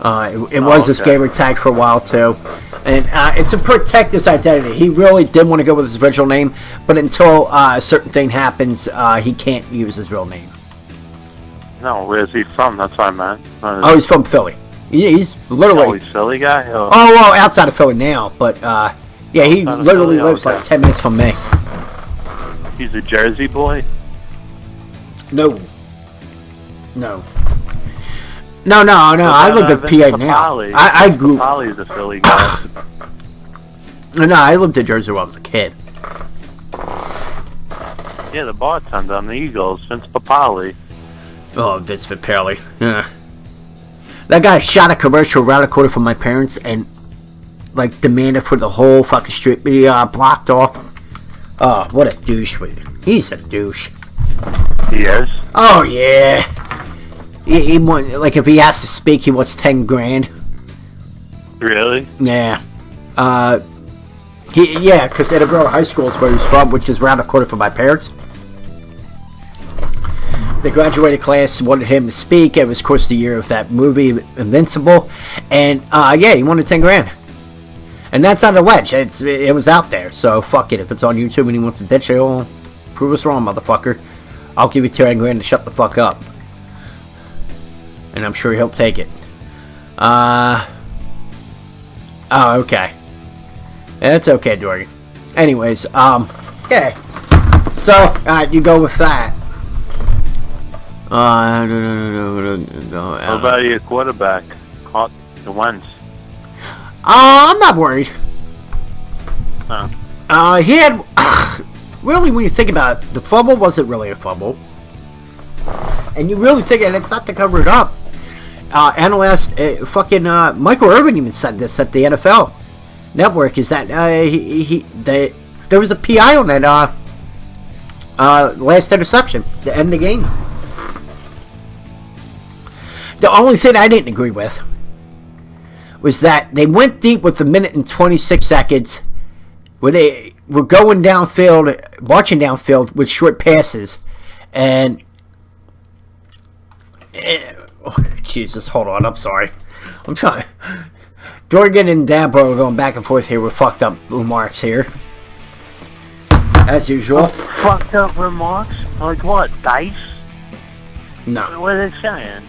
It was his gamer tag for a while too, and it's to protect his identity. He really did want to go with his original name, but until a certain thing happens, he can't use his real name. No, where's he from? That's what I meant. Oh, he's from Philly. He's literally. Oh, he's Philly guy. Oh, well, outside of Philly now, but yeah, he literally lives like 10 minutes from me. He's a Jersey boy. No. I lived in PA now. I grew. Papali's a Philly guy. No, I lived in Jersey when I was a kid. Yeah, the bartender on the Eagles, Vince Papali. Oh, Vince Papali. Yeah. That guy shot a commercial around the corner from my parents and like demanded for the whole fucking street to be blocked off. Oh, what a douche! He's a douche. He is? Oh yeah. He wants, like, if he has to speak, he wants 10 grand. Really? Yeah. Because Edinburgh High School is where he's from, which is around the corner from my parents. The graduated class wanted him to speak. It was, of course, the year of that movie, Invincible. And, he wanted 10 grand. And that's not alleged. It was out there. So, fuck it. If it's on YouTube and he wants to bitch, he'll prove us wrong, motherfucker. I'll give you 10 grand to shut the fuck up. And I'm sure he'll take it. Oh, okay. That's okay, Dory. Anyways, okay. So, you go with that. What about your quarterback, Wentz? I'm not worried. Huh. He had... really, when you think about it, the fumble wasn't really a fumble. And you really think, and it's not to cover it up. Analyst, Michael Irvin even said this at the NFL Network, is that there was a PI on that last interception to end the game. The only thing I didn't agree with was that they went deep with a minute and 26 seconds where they were going downfield, marching downfield with short passes, and Jesus, hold on, I'm sorry. I'm trying. Dorgan and Dabro are going back and forth here with fucked up remarks here. As usual. Fucked up remarks? Like what? Dice? No. What are they saying?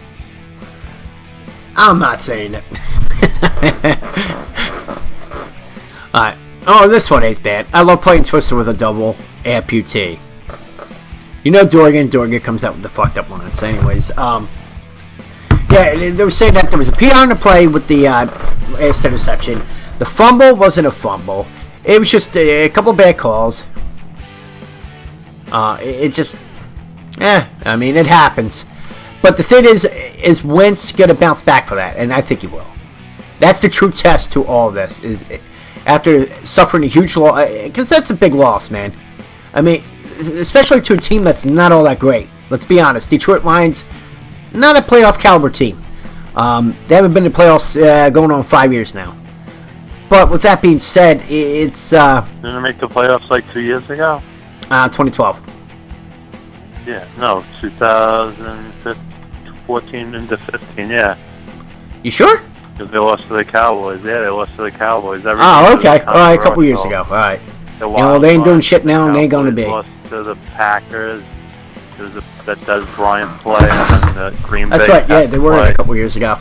I'm not saying it. Alright. Oh, this one ain't bad. I love playing Twister with a double amputee. You know Dorgan comes out with the fucked up ones. Anyways, yeah, they were saying that there was a PI on the play with the last interception. The fumble wasn't a fumble. It was just a couple bad calls. It just... I mean, it happens. But the thing is Wentz going to bounce back for that? And I think he will. That's the true test to all this. Is after suffering a huge loss... Because that's a big loss, man. I mean, especially to a team that's not all that great. Let's be honest. Detroit Lions... not a playoff caliber team. They haven't been in the playoffs going on 5 years now. But with that being said, it's... Didn't they make the playoffs like 2 years ago? 2012. Yeah, no, 2014 into 15, yeah. You sure? Because they lost to the Cowboys. Yeah, they lost to the Cowboys. Oh, okay. Alright, a couple years ago. Alright. You know, they ain't doing shit now, and they ain't going to be. Lost to the Packers. That does Bryant play, and then the Green Bay. That's right, yeah, they were a couple years ago.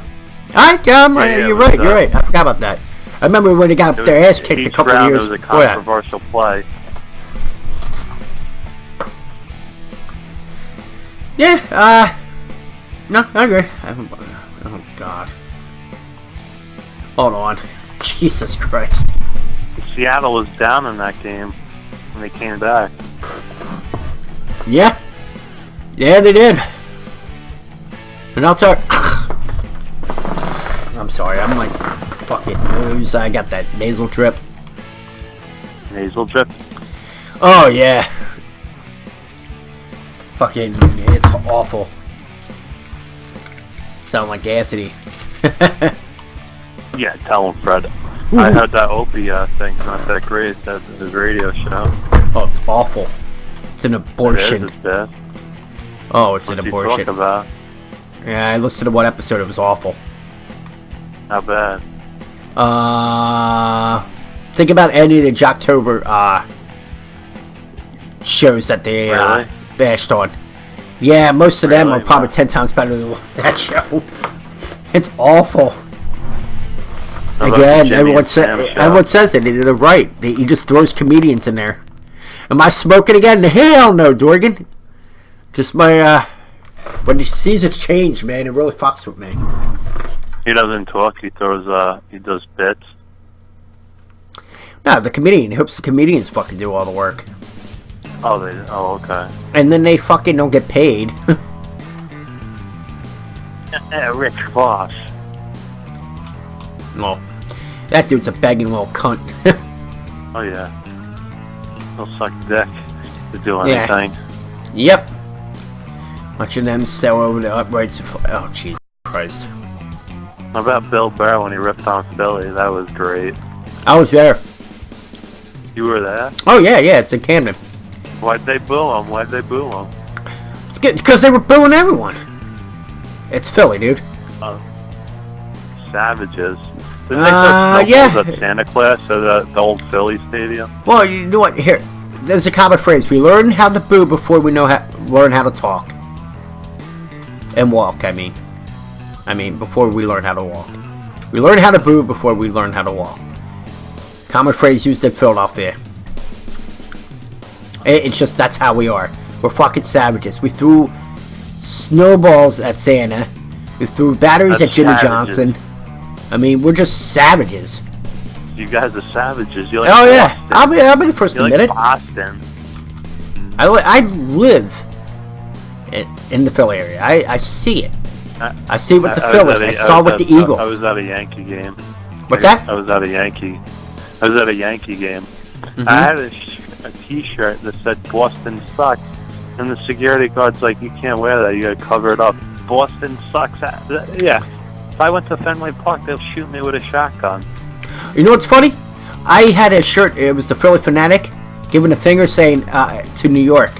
Alright, you're right. I forgot about that. I remember when they got their ass kicked a couple of years before that. It was a controversial play. Yeah, no, I agree. Oh, God. Hold on. Jesus Christ. Seattle was down in that game when they came back. Yeah. Yeah, they did. And I'll tell... I'm sorry, I'm like fucking nose. I got that nasal drip. Nasal drip? Oh, yeah. Fucking, it's awful. Sound like Anthony. Yeah, tell him, Fred. Ooh. I heard that Opie thing's not that great. That's his radio show. Oh, it's awful. It's an abortion. It is, it's bad. Oh, it's an What's he abortion. talking about? Yeah, I listened to one episode. It was awful. How bad? Think about any of the Jocktober shows that they Really? bashed on. Yeah, most of them Really? are probably 10 times better than that show. It's awful. How about Again, the Jimmy everyone and Sam show? says it. They're right. He just throws comedians in there. Am I smoking again? Hell no, Dorgan. Just my when the seasons change, man, it really fucks with me. He doesn't talk. He throws. He does bits. No, the comedian. He hopes the comedians fucking do all the work. Oh, okay. And then they fucking don't get paid. Rich Voss. Well, that dude's a begging little cunt. Oh yeah. He'll suck dick to do Yeah. anything. Yep. Watching them sell over the uprights. Oh, Jesus Christ. How about Bill Burr when he ripped on Philly? That was great. I was there. You were there? Oh, yeah, it's in Camden. Why'd they boo him? It's good because they were booing everyone. It's Philly, dude. Savages. Didn't they put yeah. snowballs at Santa Claus at the old Philly stadium? Well, you know what? Here, there's a common phrase. We learn how to boo before we learn how to talk. And walk, I mean, before we learn how to walk. We learn how to boo before we learn how to walk. Common phrase used in Philadelphia. It's just, that's how we are. We're fucking savages. We threw snowballs at Santa. We threw batteries at Jimmy savages. Johnson. I mean, we're just savages. You guys are savages. You're like Oh, yeah. Boston. I'll be the first to You're admit like it. Boston. I live in the Philly area. I see it. I see what the Phillies. I saw what the Eagles. I was at a Yankee game. What's that? I was at a Yankee game. Mm-hmm. I had a T-shirt that said "Boston sucks," and the security guard's like, "You can't wear that. You got to cover it up." Boston sucks. Yeah. If I went to Fenway Park, they'll shoot me with a shotgun. You know what's funny? I had a shirt. It was the Philly Fanatic giving a finger saying to New York.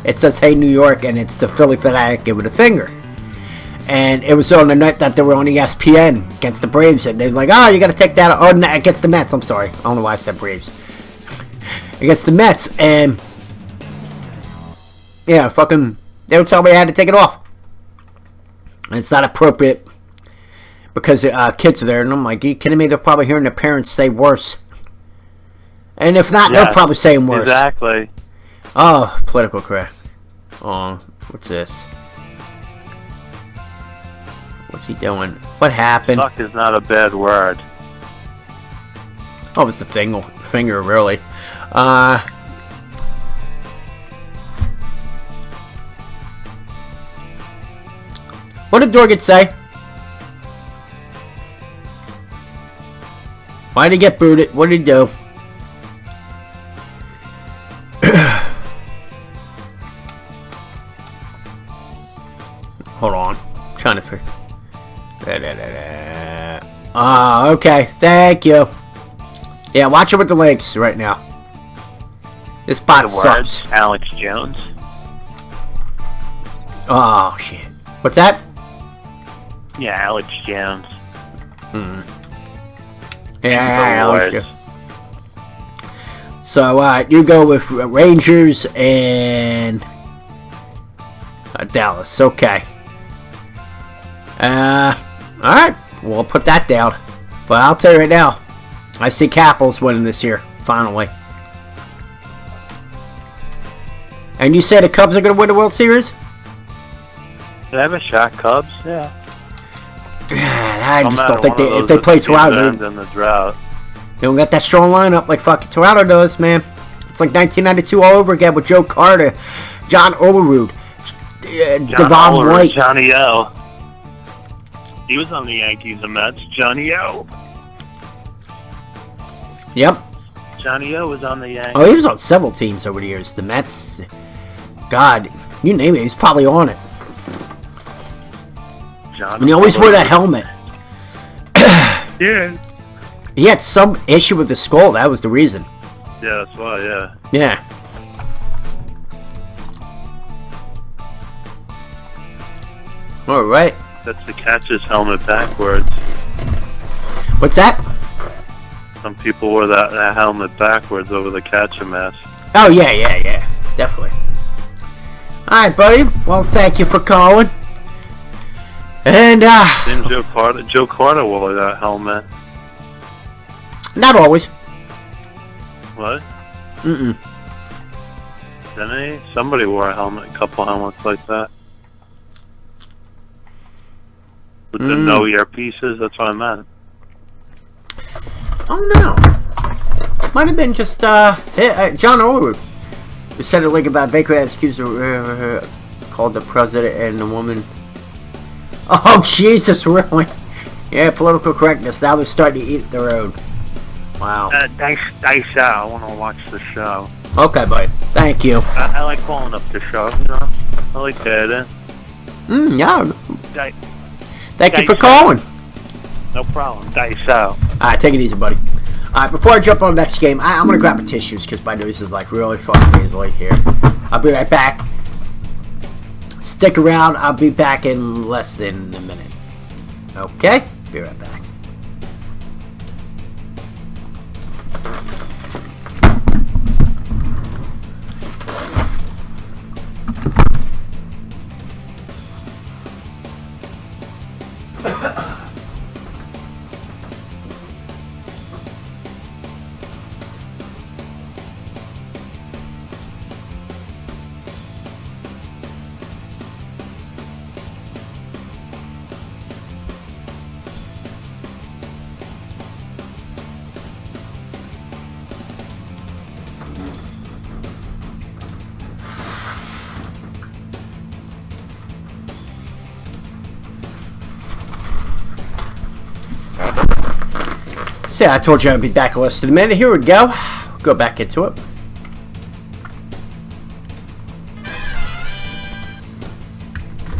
It says, "Hey, New York," and it's the Philly Fanatic giving a finger. And it was on the night that they were on ESPN against the Braves, and they're like, "Oh, you got to take that." Oh, no, against the Mets. I'm sorry. I don't know why I said Braves. Against the Mets, and yeah, fucking, they would tell me I had to take it off. And it's not appropriate because kids are there, and I'm like, are you kidding me? They're probably hearing their parents say worse. And if not, they'll probably say worse. Exactly. Oh, political correct. Oh, what's this? What's he doing? What happened? Suck is not a bad word. Oh, it's the finger, really. What did Dorgan say? Why did he get booted? What did he do? Hold on. I'm trying to figure. Okay. Thank you. Yeah, watch it with the links right now. This bot The words, sucks. Alex Jones. Oh, shit. What's that? Yeah, Alex Jones. Yeah, The Alex words. Jones. So, you go with Rangers and Dallas. Okay. Alright. We'll put that down. But I'll tell you right now, I see Capitals winning this year, finally. And you say the Cubs are going to win the World Series? They have a shot, Cubs. Yeah. I No just matter don't think one of if those they play teams Toronto, ends in the drought. they don't got that strong lineup like fucking Toronto does, man. It's like 1992 all over again with Joe Carter, John Olerud, Devon Oliver, White. Johnny O. He was on the Yankees and Mets. Johnny O. Yep. Johnny O was on the Yankees. Oh, he was on several teams over the years. The Mets. God, you name it, he's probably on it. And he always wore that helmet. Yeah. He had some issue with the skull. That was the reason. Yeah, that's why, yeah. Yeah. Alright. That's the catcher's helmet backwards. What's that? Some people wore that helmet backwards over the catcher mask. Oh, yeah. Definitely. Alright, buddy. Well, thank you for calling. And, Didn't Joe Carter wore that helmet. not always. What? Mm-mm. Didn't he? Somebody wore a couple helmets like that. With the no earpieces, that's what I meant. Oh, no. Might have been just, John Orwood. Who said a link about Baker that excused called the president and the woman. Oh, Jesus, really? Yeah, political correctness. Now they're starting to eat their own. Wow. Dice out. I want to watch the show. Okay, buddy. Thank you. I like calling up the show, you know? I like that. Yeah. Di- Thank you Dice for calling. No problem. Dice out. Alright, take it easy, buddy. Alright, before I jump on the next game, I'm going to grab the tissues because my nose is like really fucking easily here. I'll be right back. Stick around. I'll be back in less than a minute. Okay? Be right back. See, I told you I'd be back in less than a minute. Here we go. Go back into it.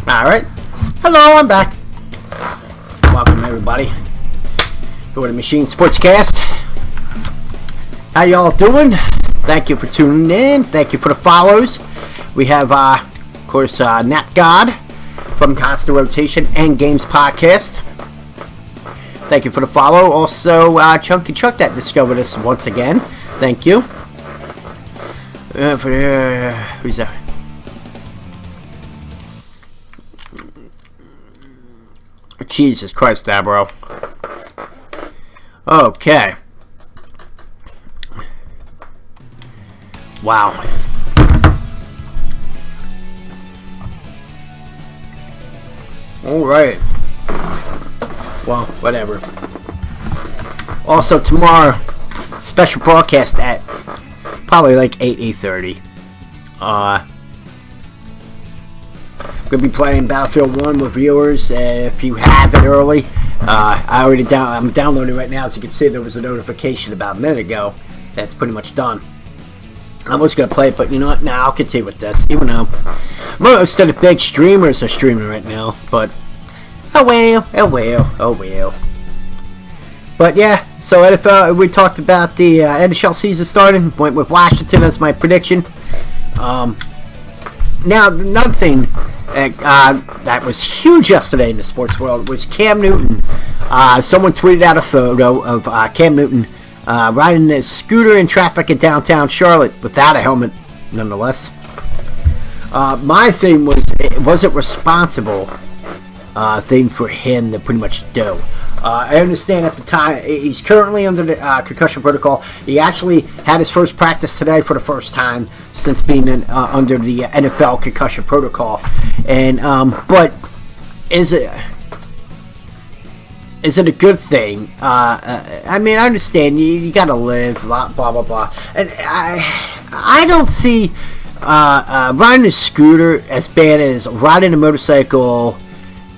Alright. Hello, I'm back. Welcome, everybody. To the Machine Sportscast. How y'all doing? Thank you for tuning in. Thank you for the follows. We have, of course, Nat God from Constant Rotation and Games Podcast. Thank you for the follow. Also, Chunky Chuck that discovered us once again. Thank you. Who's that? Jesus Christ, that bro. Okay. Wow. All right. Well, whatever. Also, tomorrow, special broadcast at probably like 8:30. Gonna be playing Battlefield 1 with viewers. If you have it early, I'm downloading right now. As you can see, there was a notification about a minute ago. That's pretty much done. I was gonna play it, but you know what? Nah, I'll continue with this. Even though most of the big streamers are streaming right now, but oh well. But yeah, so NFL, we talked about the NHL season starting. Went with Washington as my prediction. Now, another thing that was huge yesterday in the sports world was Cam Newton. Someone tweeted out a photo of Cam Newton riding a scooter in traffic in downtown Charlotte without a helmet, nonetheless. My thing was it responsible thing for him to pretty much do? I understand at the time he's currently under the concussion protocol. He actually had his first practice today for the first time since being under the NFL concussion protocol. And but is it a good thing? I mean, I understand you got to live, blah blah blah, and I don't see riding a scooter as bad as riding a motorcycle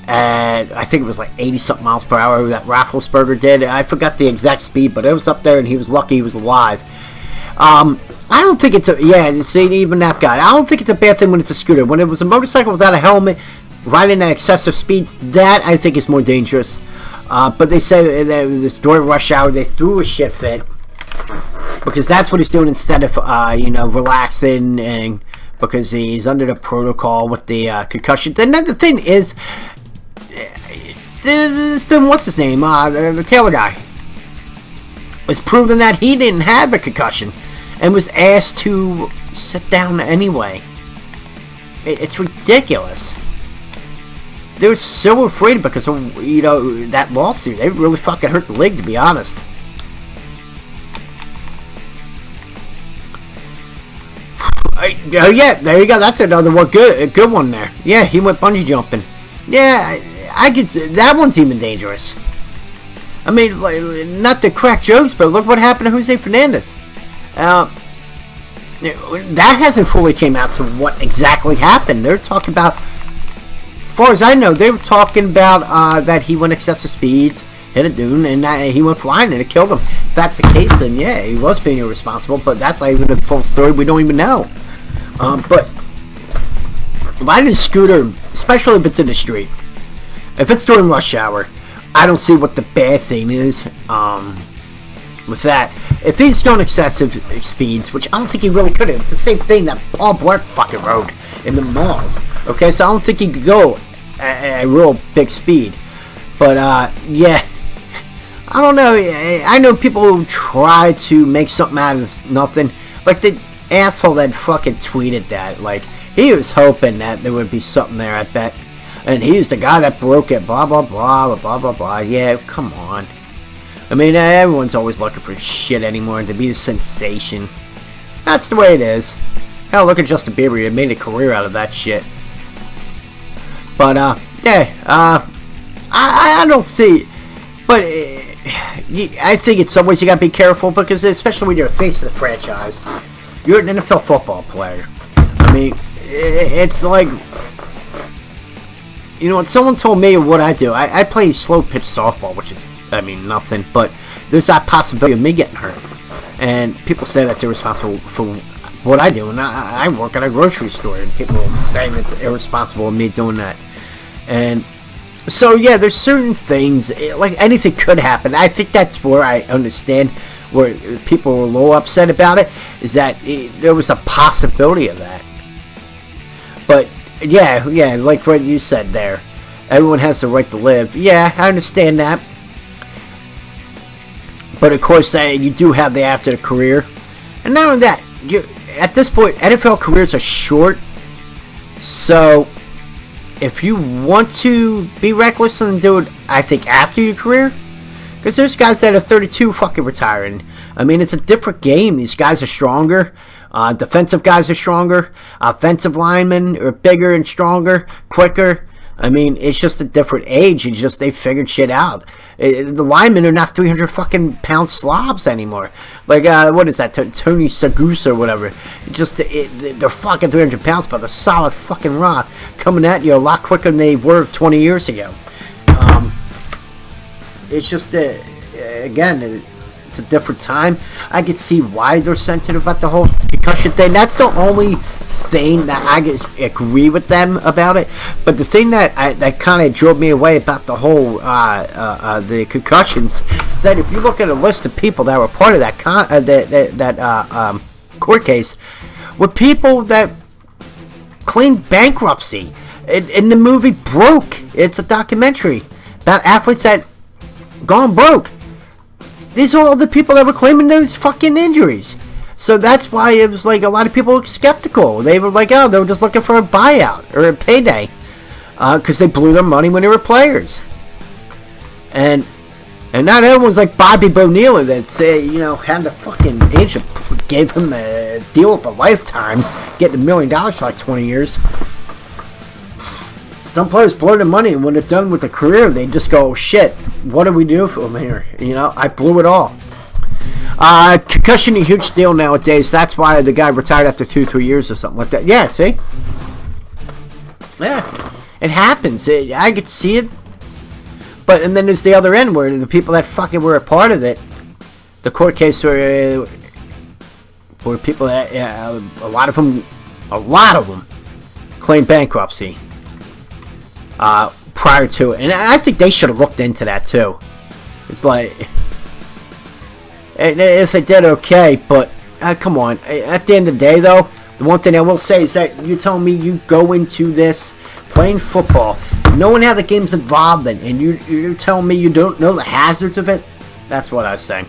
and I think it was like 80-something miles per hour that Rafflesberger did. I forgot the exact speed, but it was up there, and he was lucky he was alive. I don't think it's even that guy. I don't think it's a bad thing when it's a scooter. When it was a motorcycle without a helmet, riding at excessive speeds, that I think is more dangerous. But they say that this during rush hour, they threw a shit fit. Because that's what he's doing instead of, relaxing, and because he's under the protocol with the concussion. Then the thing is, there's been, what's his name, the Taylor guy. Was proven that he didn't have a concussion and was asked to sit down anyway. It's ridiculous. They were so afraid because of, that lawsuit. They really fucking hurt the league, to be honest. Yeah, there you go. That's another one. Good one there. Yeah, he went bungee jumping. Yeah, I could say that one's even dangerous. I mean, like, not to crack jokes, but look what happened to Jose Fernandez. That hasn't fully came out to what exactly happened. They're talking about, as far as I know, they were talking about that he went excessive speeds, hit a dune, and he went flying and it killed him. If that's the case, then yeah, he was being irresponsible, but that's not even a full story. We don't even know. But riding a scooter, especially if it's in the street, if it's during rush hour, I don't see what the bad thing is with that. If he's doing excessive speeds, which I don't think he really could have, it's the same thing that Paul Blart fucking rode in the malls. Okay, so I don't think he could go at a real big speed. But yeah, I don't know. I know people who try to make something out of nothing. Like the asshole that fucking tweeted that. Like, he was hoping that there would be something there, I bet. And he's the guy that broke it, blah, blah, blah, blah, blah, blah. Yeah, come on. I mean, everyone's always looking for shit anymore to be a sensation. That's the way it is. Hell, look at Justin Bieber. He made a career out of that shit. But, yeah, I don't see... But I think in some ways you gotta be careful, because especially when you're a face of the franchise, you're an NFL football player. I mean, it's like... You know, when someone told me what I do, I play slow pitch softball, which is, I mean, nothing, but there's that possibility of me getting hurt. And people say that's irresponsible for what I do, and I work at a grocery store, and people say it's irresponsible of me doing that. And so, yeah, there's certain things, like anything could happen. I think that's where I understand where people were a little upset about it, is that there was a possibility of that. But yeah, like what you said there. Everyone has the right to live. Yeah, I understand that. But of course, you do have the after the career. And not only that, at this point, NFL careers are short. So, if you want to be reckless and do it, I think, after your career. Because there's guys that are 32 fucking retiring. I mean, it's a different game. These guys are stronger. Defensive guys are stronger. Offensive linemen are bigger and stronger, quicker. I mean, it's just a different age. It's just they figured shit out. The linemen are not 300 fucking pound slobs anymore. Like, what is that? Tony Sagusa or whatever. They're fucking 300 pounds, but they're solid fucking rock coming at you a lot quicker than they were 20 years ago. It's just, again, it's a different time. I can see why they're sensitive about the whole concussion thing. That's the only thing that I agree with them about it. But the thing that kind of drove me away about the whole the concussions is that if you look at a list of people that were part of that court case, were people that claimed bankruptcy. In the movie Broke, it's a documentary about athletes that gone broke. These are all the people that were claiming those fucking injuries. So that's why it was like a lot of people were skeptical. They were like, oh, they were just looking for a buyout or a payday. Because they blew their money when they were players. And not everyone's like Bobby Bonilla that had the fucking agent gave him a deal of a lifetime, getting $1 million for like 20 years. Some players blow their money, and when they're done with their career, they just go, oh, shit, what do we do for them here? I blew it all. Concussion is a huge deal nowadays. That's why the guy retired after 2-3 years or something like that. Yeah, see? Yeah. It happens. I could see it. But, and then there's the other end where the people that fucking were a part of it, the court case where people that, a lot of them claimed bankruptcy prior to it. And I think they should have looked into that too. It's like, if they did, okay, but come on. At the end of the day, though, the one thing I will say is that you're telling me you go into this playing football, knowing how the game's involved in, and you're telling me you don't know the hazards of it? That's what I was saying.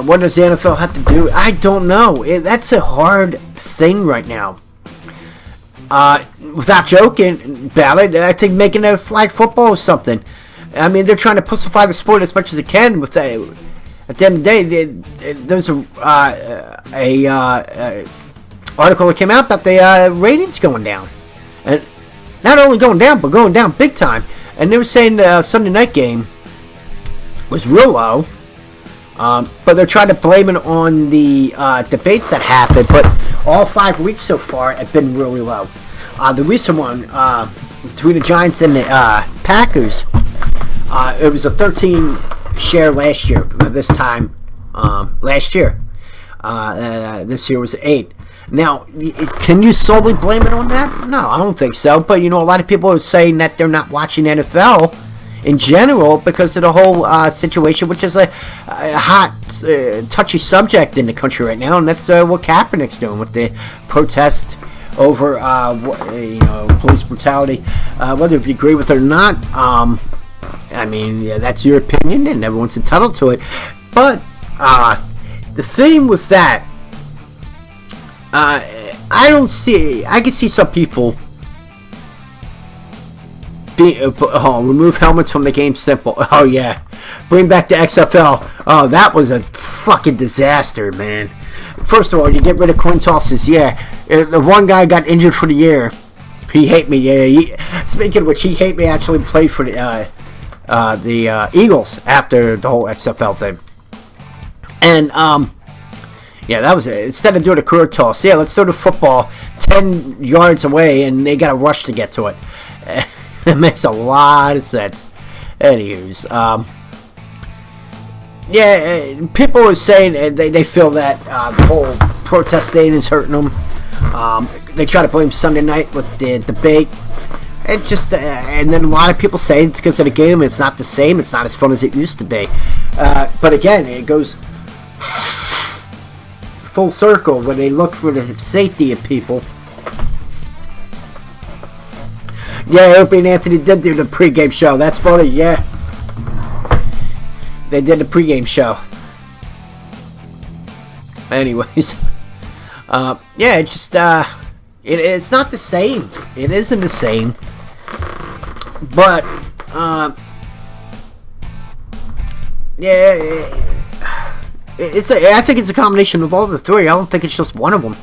What does the NFL have to do? I don't know. That's a hard thing right now. Without joking about it, I think making a flag football or something. I mean, they're trying to pussify the sport as much as they can. With that, at the end of the day, there's a article that came out about the ratings going down, and not only going down, but going down big time. And they were saying the Sunday night game was real low, but they're trying to blame it on the debates that happened. But all 5 weeks so far have been really low. The recent one between the Giants and the Packers, it was a 13 share last year. This time, last year, this year was 8. Now, can you solely blame it on that? No, I don't think so. But a lot of people are saying that they're not watching NFL in general because of the whole situation, which is a hot, touchy subject in the country right now, and that's what Kaepernick's doing with the protest over police brutality. Whether if you agree with it or not, I mean, that's your opinion, and everyone's entitled to it. But the thing with that, I can see some people remove helmets from the game. Simple. Oh yeah, bring back the XFL. Oh, that was a fucking disaster, man. First of all, you get rid of coin tosses. Yeah, the one guy got injured for the year. He hate me. Yeah. Speaking of which, he hate me. Actually played for the Eagles after the whole XFL thing. And yeah, that was it. Instead of doing a career toss, yeah, let's throw the football 10 yards away, and they got to rush to get to it. It makes a lot of sense. Anyways, yeah, people are saying they feel that the whole protest thing is hurting them. They try to blame Sunday night with the debate. It just, and then a lot of people say it's because of the game. It's not the same. It's not as fun as it used to be. But again, it goes full circle when they look for the safety of people. Yeah, Opie and Anthony did do the pregame show. That's funny, yeah. They did the pregame show. Anyways. Yeah, it's just, it's not the same. It isn't the same. But, yeah, I think it's a combination of all the three. I don't think it's just one of them.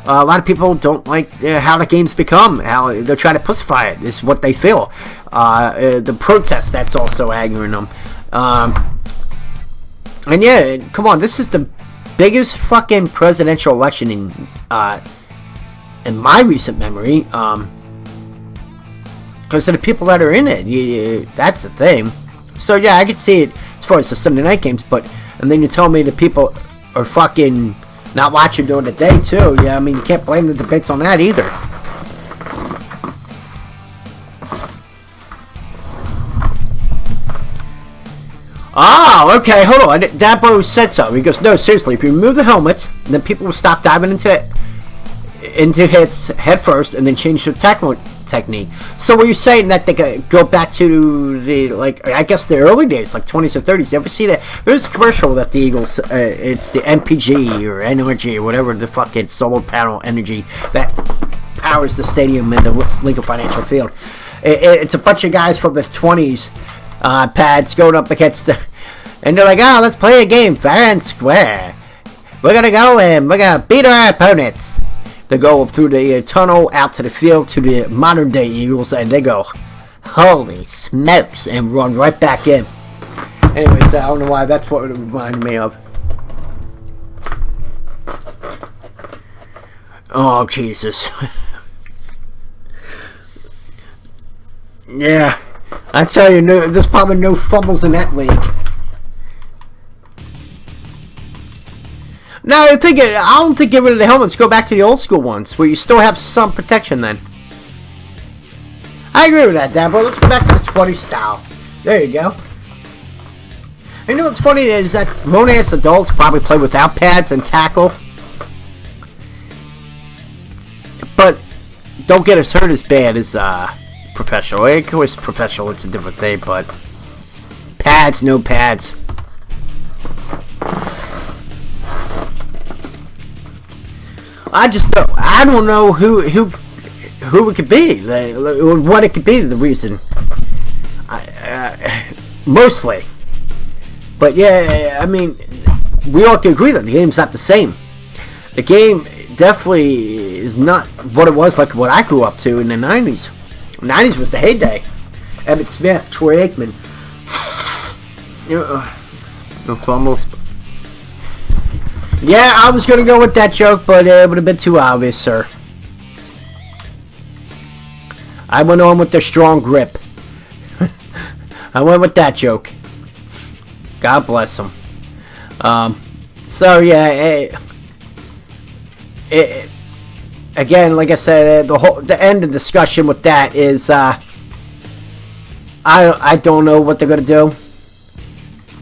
A lot of people don't like how the game's become, how they're trying to pussify it. Is what they feel. The protest, that's also angering them. And yeah, come on, this is the biggest fucking presidential election in my recent memory. Because of the people that are in it. That's the thing. So yeah, I could see it as far as the Sunday night games, and then you tell me the people are fucking not watching during the day too. Yeah, I mean, you can't blame the debates on that either. Oh, okay, hold on. Dabo said so. He goes, no, seriously, if you remove the helmets, then people will stop diving into hits head first and then change their technique. So were you saying that they could go back to the, I guess the early days, like 20s or 30s? You ever see that? There's a commercial that the Eagles, it's the MPG or NRG or whatever, the fucking solar panel energy that powers the stadium and the Lincoln Financial Field. It's a bunch of guys from the 20s, pads going up against and they're like, oh, let's play a game fair and square. We're gonna go and we're gonna beat our opponents. They go through the tunnel out to the field to the modern day Eagles, and they go, holy smokes, and run right back in. Anyways, I don't know why that's what it reminded me of. Oh, Jesus. Yeah, I tell you, there's probably no fumbles in that league. No, I don't think get rid of the helmets. Go back to the old school ones where you still have some protection. Then I agree with that, Dad. But let's go back to the 20 style. There you go. And you know what's funny is that grown-ass adults probably play without pads and tackle, but don't get us hurt as bad as professional. Of course, professional, it's a different thing, but pads, no pads. I don't know who it could be, what it could be. The reason, mostly, but yeah, I mean, we all can agree that the game's not the same. The game definitely is not what it was like what I grew up to in the 90s. 90s was the heyday. Emmitt Smith, Troy Aikman. No fumbles. Yeah, I was going to go with that joke, but it would have been too obvious, sir. I went on with the strong grip. I went with that joke. God bless him. So, yeah, again, like I said, the end of the discussion with that is, I don't know what they're going to do.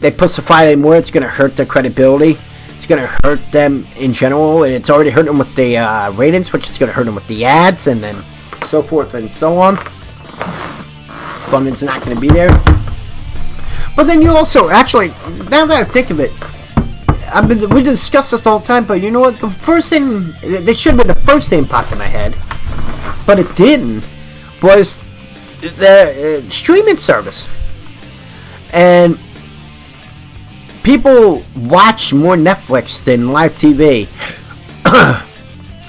They pussify it anymore, it's going to hurt their credibility. It's going to hurt them in general. It's already hurt them with the ratings, which is going to hurt them with the ads, and then so forth and so on. Funding's not going to be there. But then you also, actually, now that I think of it, we discuss this all the time, but you know what? The first thing, it should have been the first thing popped in my head, but it didn't, was the streaming service. And people watch more Netflix than live TV.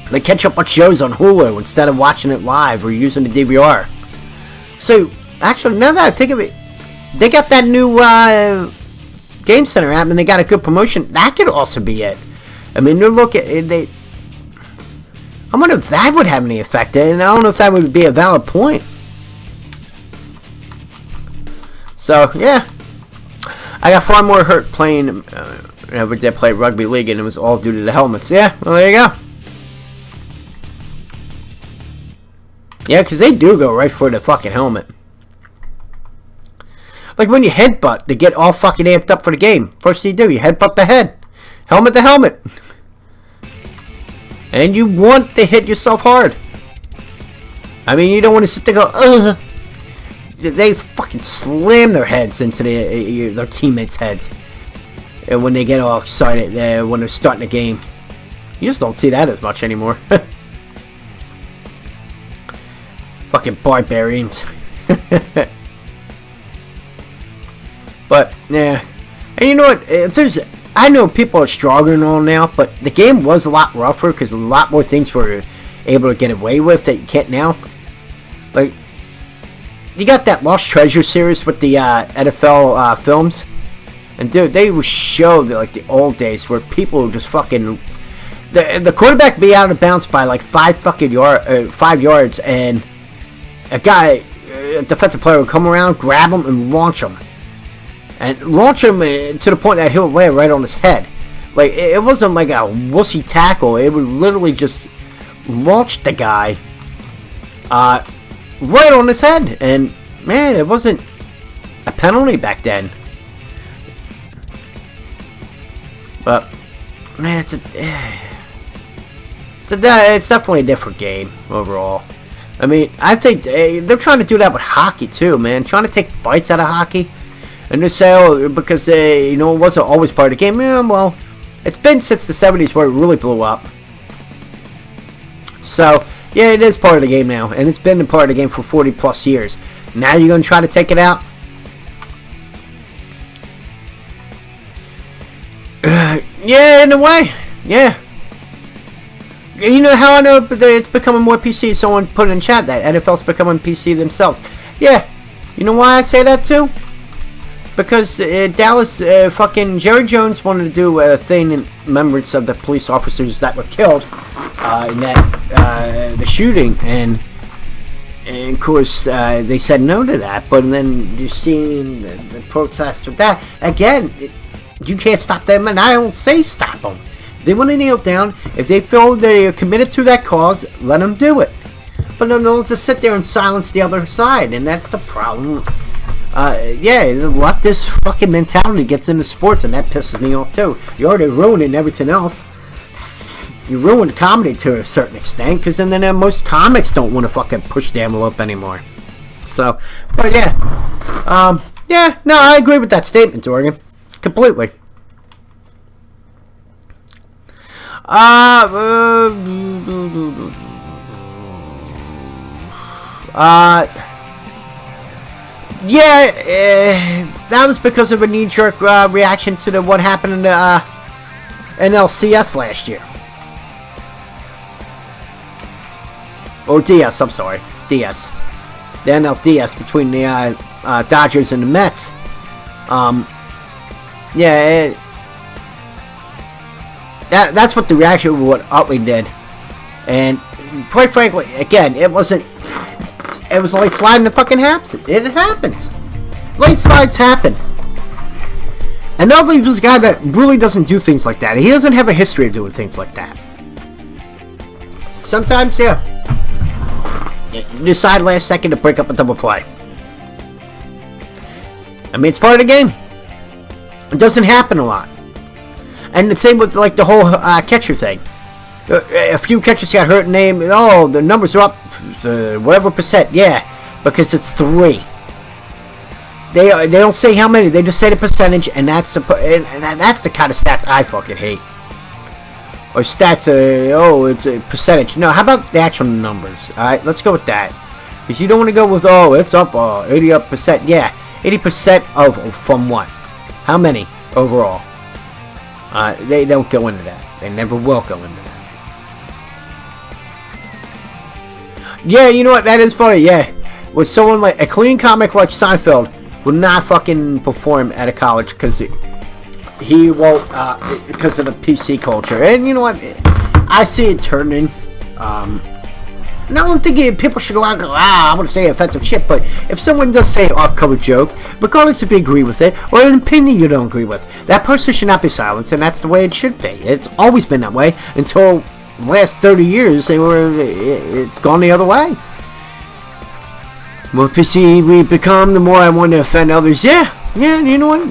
They catch up on shows on Hulu instead of watching it live or using the DVR. So, actually, now that I think of it, they got that new Game Center app and they got a good promotion. That could also be it. I mean, they're looking. I wonder if that would have any effect, and I don't know if that would be a valid point. So, yeah. I got far more hurt playing, we did play rugby league, and it was all due to the helmets. Yeah, well, there you go. Yeah, because they do go right for the fucking helmet. Like when you headbutt, they get all fucking amped up for the game. First thing you do, you headbutt the head. Helmet to helmet. And you want to hit yourself hard. I mean, you don't want to sit there and go, ugh. They fucking slam their heads into their teammates' heads. And when they get offside, when they're starting the game. You just don't see that as much anymore. Fucking barbarians. But, yeah. And you know what? I know people are stronger and all now, but the game was a lot rougher because a lot more things were able to get away with that you can't now. Like, you got that Lost Treasure series with the NFL films, and dude, they would show like the old days where people would just fucking the quarterback be out of bounds by like 5 yards, and a guy, a defensive player, would come around, grab him, and launch him to the point that he'll land right on his head. Like it wasn't like a wussy tackle; it would literally just launch the guy. Right on his head, and man, it wasn't a penalty back then. But man, it's definitely a different game overall. I mean, I think they're trying to do that with hockey too, man. Trying to take fights out of hockey, and they say, oh, because it wasn't always part of the game. Yeah, well, it's been since the 70s where it really blew up. So. Yeah, it is part of the game now, and it's been a part of the game for 40 plus years. Now you're going to try to take it out? Yeah, in a way. Yeah. You know how I know it's becoming more PC? Someone put it in chat that NFL's becoming PC themselves. Yeah. You know why I say that too? Because Dallas, fucking Jerry Jones wanted to do a thing in remembrance of the police officers that were killed in the shooting, and And of course, they said no to that. But then you're seeing the protests with that again. You can't stop them, and I don't say stop them. They want to kneel down. If they feel they are committed to that cause, let them do it. But then they'll just sit there and silence the other side, and that's the problem. The leftist fucking mentality gets into sports, and that pisses me off too. You're already ruining everything else. You ruined comedy to a certain extent, because then most comics don't want to fucking push the envelope anymore. So, but no, I agree with that statement, Oregon, completely. That was because of a knee-jerk reaction to what happened in the NLCS last year. Or DS, I'm sorry. DS. The NLDS between the Dodgers and the Mets. That's what the reaction of what Utley did. And quite frankly, again, it was like sliding the fucking happens. It happens. Late slides happen. And Utley was a guy that really doesn't do things like that. He doesn't have a history of doing things like that. Sometimes, you decide last second to break up a double play. I mean, it's part of the game. It doesn't happen a lot. And the same with like the whole catcher thing. A few catchers got hurt and the numbers are up whatever percent. Yeah, because it's 3. They don't say how many. They just say the percentage, and that's the kind of stats I fucking hate. Or stats, it's a percentage. No, how about the actual numbers? Alright, let's go with that. Because you don't want to go with, it's up 80%. Yeah, 80% of, from what? How many overall? They don't go into that. They never will go into that. Yeah, you know what? That is funny, yeah. With someone like, a clean comic like Seinfeld would not fucking perform at a college because he won't, because of the PC culture. And you know what? I see it turning. No, I'm thinking people should go out and go, I want to say offensive shit, but if someone does say an off-cover joke, regardless if you agree with it, or an opinion you don't agree with, that person should not be silenced, and that's the way it should be. It's always been that way until the last 30 years, it's gone the other way. The more PC we become, the more I want to offend others. Yeah, you know what?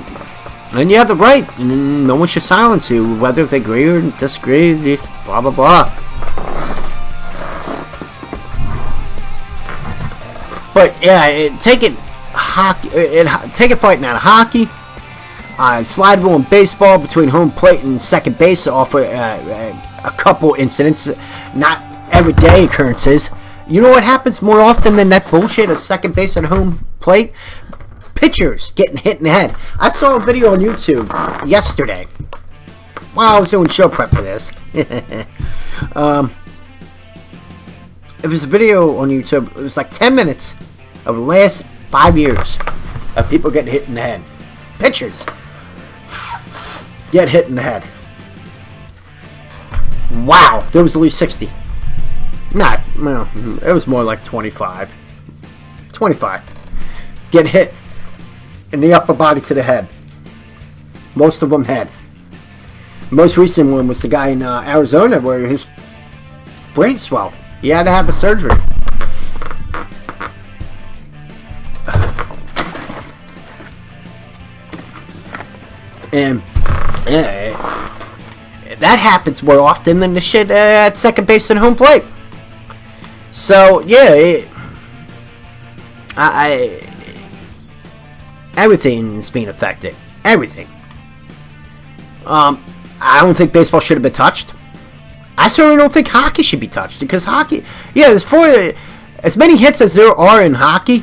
And you have the right, and no one should silence you, whether they agree or disagree, blah, blah, blah. But yeah, take it fighting out of hockey, slide rule in baseball between home plate and second base offer a couple incidents, not everyday occurrences. You know what happens more often than that bullshit at second base and home plate? Pitchers getting hit in the head. I saw a video on YouTube yesterday while I was doing show prep for this. It was a video on YouTube. It was like 10 minutes of the last 5 years of people getting hit in the head. Pitchers get hit in the head. Wow, there was at least 60. It was more like 25. 25. Get hit in the upper body to the head. Most of them head. Most recent one was the guy in Arizona where his brain swelled. He had to have the surgery. And that happens more often than the shit at second base and home plate. So yeah, everything's being affected. Everything. I don't think baseball should have been touched. I certainly don't think hockey should be touched because hockey, there's as many hits as there are in hockey.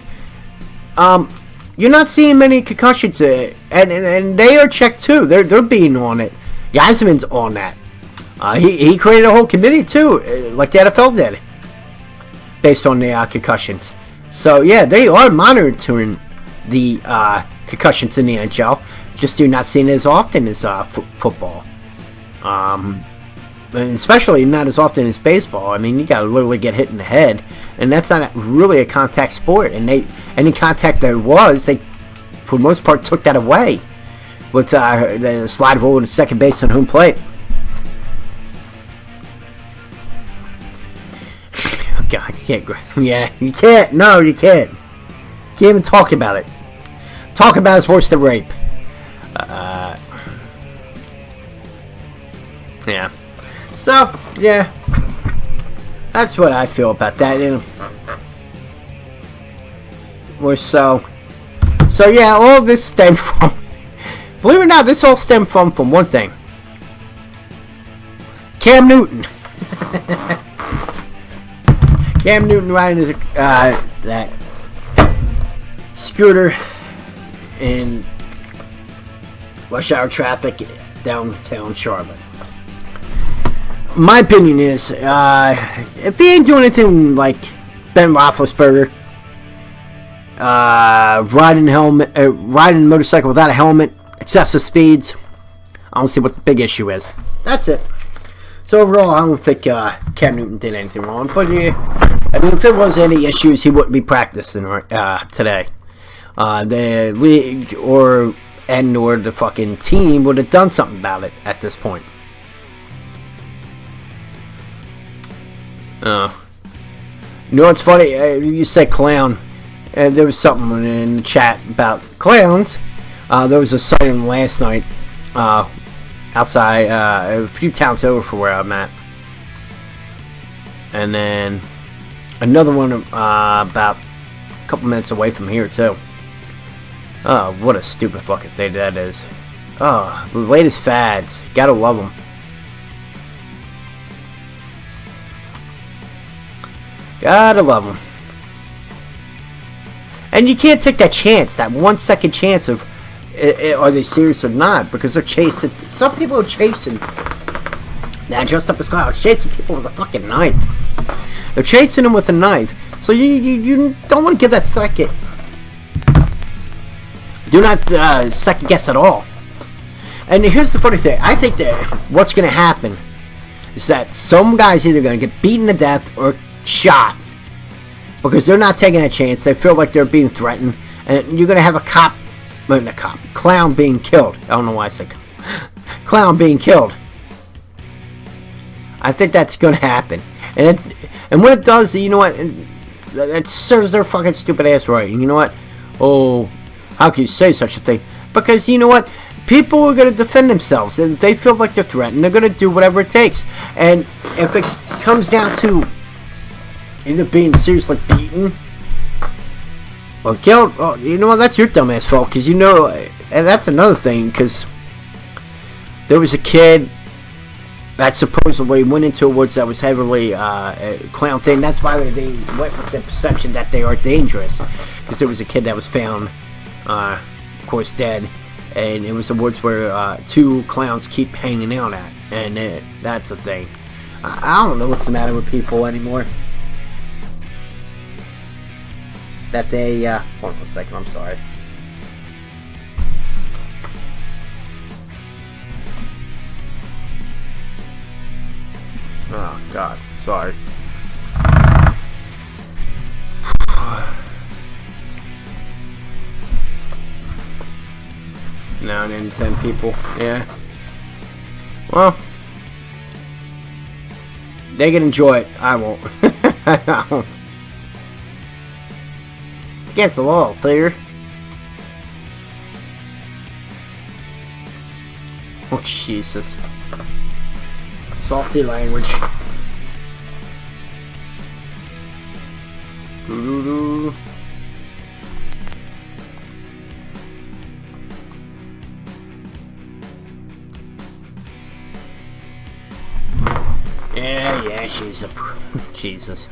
You're not seeing many concussions, and they are checked too. They're being on it. Yasmin's on that. He created a whole committee too, like the NFL did, based on the concussions. So yeah, they are monitoring the concussions in the NHL. Just do not see it as often as football. And especially not as often as baseball. I mean, you gotta literally get hit in the head. and that's not really a contact sport. And any contact there was, they for the most part took that away with the slide rule and second base on home plate. God, you can't. Yeah, you can't. No, you can't. Can't even talk about it. Talk about it's worse than rape. Yeah. So, yeah. That's what I feel about that. Or so. So, yeah, all this stemmed from... Believe it or not, this all stemmed from one thing. Cam Newton. Cam Newton riding that scooter in rush hour traffic downtown Charlotte. My opinion is, if he ain't doing anything like Ben Roethlisberger, riding a motorcycle without a helmet, excessive speeds, I don't see what the big issue is. That's it. So overall, I don't think Cam Newton did anything wrong. But I mean, if there was any issues, he wouldn't be practicing today. The league or the fucking team would have done something about it at this point. You know what's funny? You said clown. There was something in the chat about clowns. There was a sighting last night outside a few towns over from where I'm at. And then another one about a couple minutes away from here, too. Oh, what a stupid fucking thing that is. Oh, the latest fads. Gotta love them. Gotta love them. And you can't take that chance, that 1 second chance of are they serious or not, because they're chasing. Some people are chasing. Now, dressed up as clowns, chasing people with a fucking knife. They're chasing them with a knife. So you don't want to give that second. Do not second guess at all. And here's the funny thing. I think that what's going to happen is that some guys either going to get beaten to death or shot because they're not taking a chance. They feel like they're being threatened, and you're going to have clown being killed. I don't know why I said clown being killed. I think that's going to happen, and when it does, you know what? It serves their fucking stupid ass right. And you know what? Oh, how can you say such a thing? Because you know what? People are going to defend themselves. If they feel like they're threatened, they're going to do whatever it takes. And if it comes down to either being seriously beaten or killed, oh, you know what? That's your dumbass fault. Because you know, and that's another thing. Because there was a kid that supposedly went into a woods that was heavily a clown thing. That's why they went with the perception that they are dangerous. Because there was a kid that was found, of course, dead. And it was the woods where two clowns keep hanging out at. And that's a thing. I don't know what's the matter with people anymore. That they... hold on a second, I'm sorry. Oh, God. Sorry. Now and then 10 people. Yeah. Well, they can enjoy it. I won't. I won't. Against the law, Thor. Oh, Jesus. Salty language. Doo-doo-doo. Yeah, she's a... Jesus.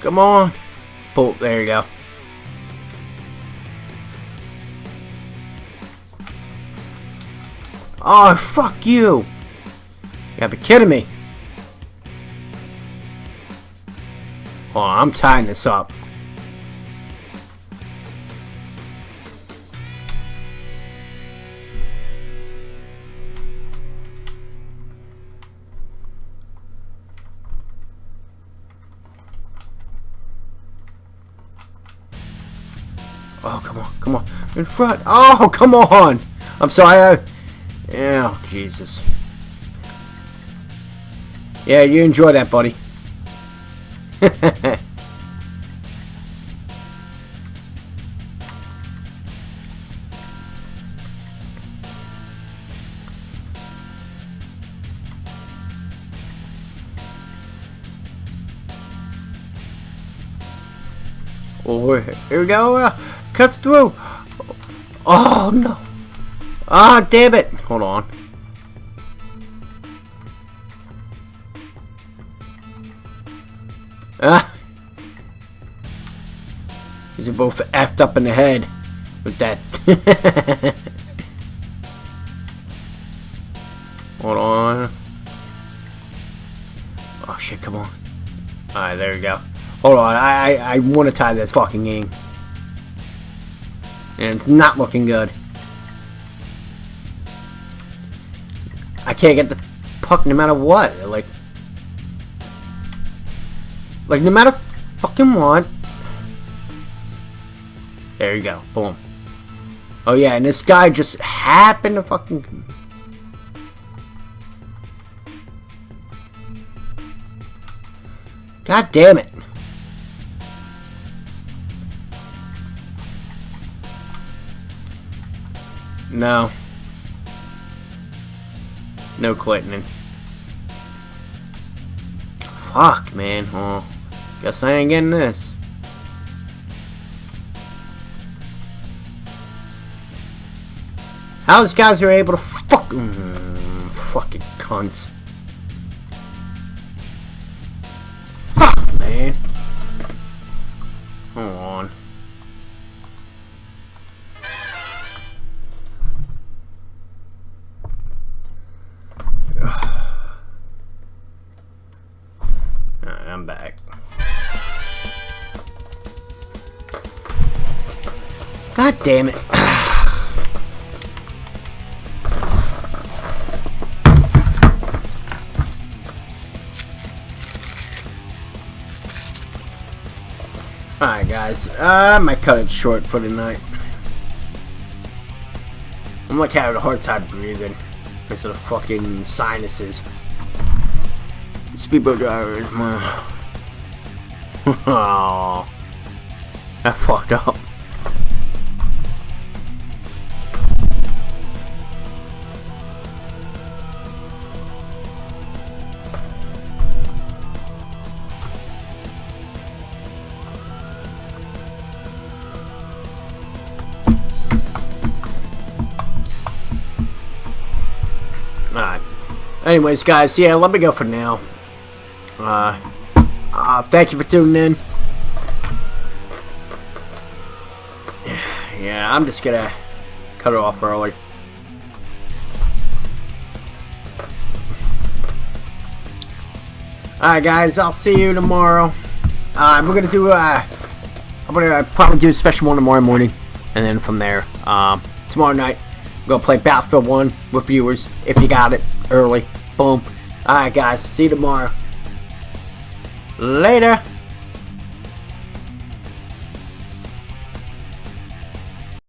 Come on. Pull. There you go. Oh, fuck you. You gotta be kidding me. Oh, I'm tying this up. Oh, come on, come on. In front. Oh, come on. I'm sorry. Oh, Jesus. Yeah, you enjoy that, buddy. Oh, here we go. Cuts through. Oh, no. Ah, damn it. Hold on. These are both effed up in the head with that. Hold on. Oh, shit, come on. Alright, there we go. Hold on, I want to tie this fucking game. And it's not looking good. I can't get the puck no matter what. Like no matter fucking what. There you go. Boom. Oh yeah, and this guy just happened to fucking... God damn it. No. No Clinton. Fuck, man. Oh, guess I ain't getting this. How these guys are able to fucking cunts. Fuck, man. Hold on. Alright, I'm back. God damn it. Alright guys, I might cut it short for tonight. I'm like having a hard time breathing because of the fucking sinuses. Speedboat drivers, man. Oh, that fucked up. Alright. Anyways, guys, yeah, let me go for now. Thank you for tuning in. Yeah, I'm just gonna cut it off early. Alright, guys, I'll see you tomorrow. We're gonna do, I'm gonna probably do a special one tomorrow morning. And then from there, tomorrow night, we're gonna play Battlefield 1 with viewers, if you got it, early. Boom. Alright, guys, see you tomorrow. Later.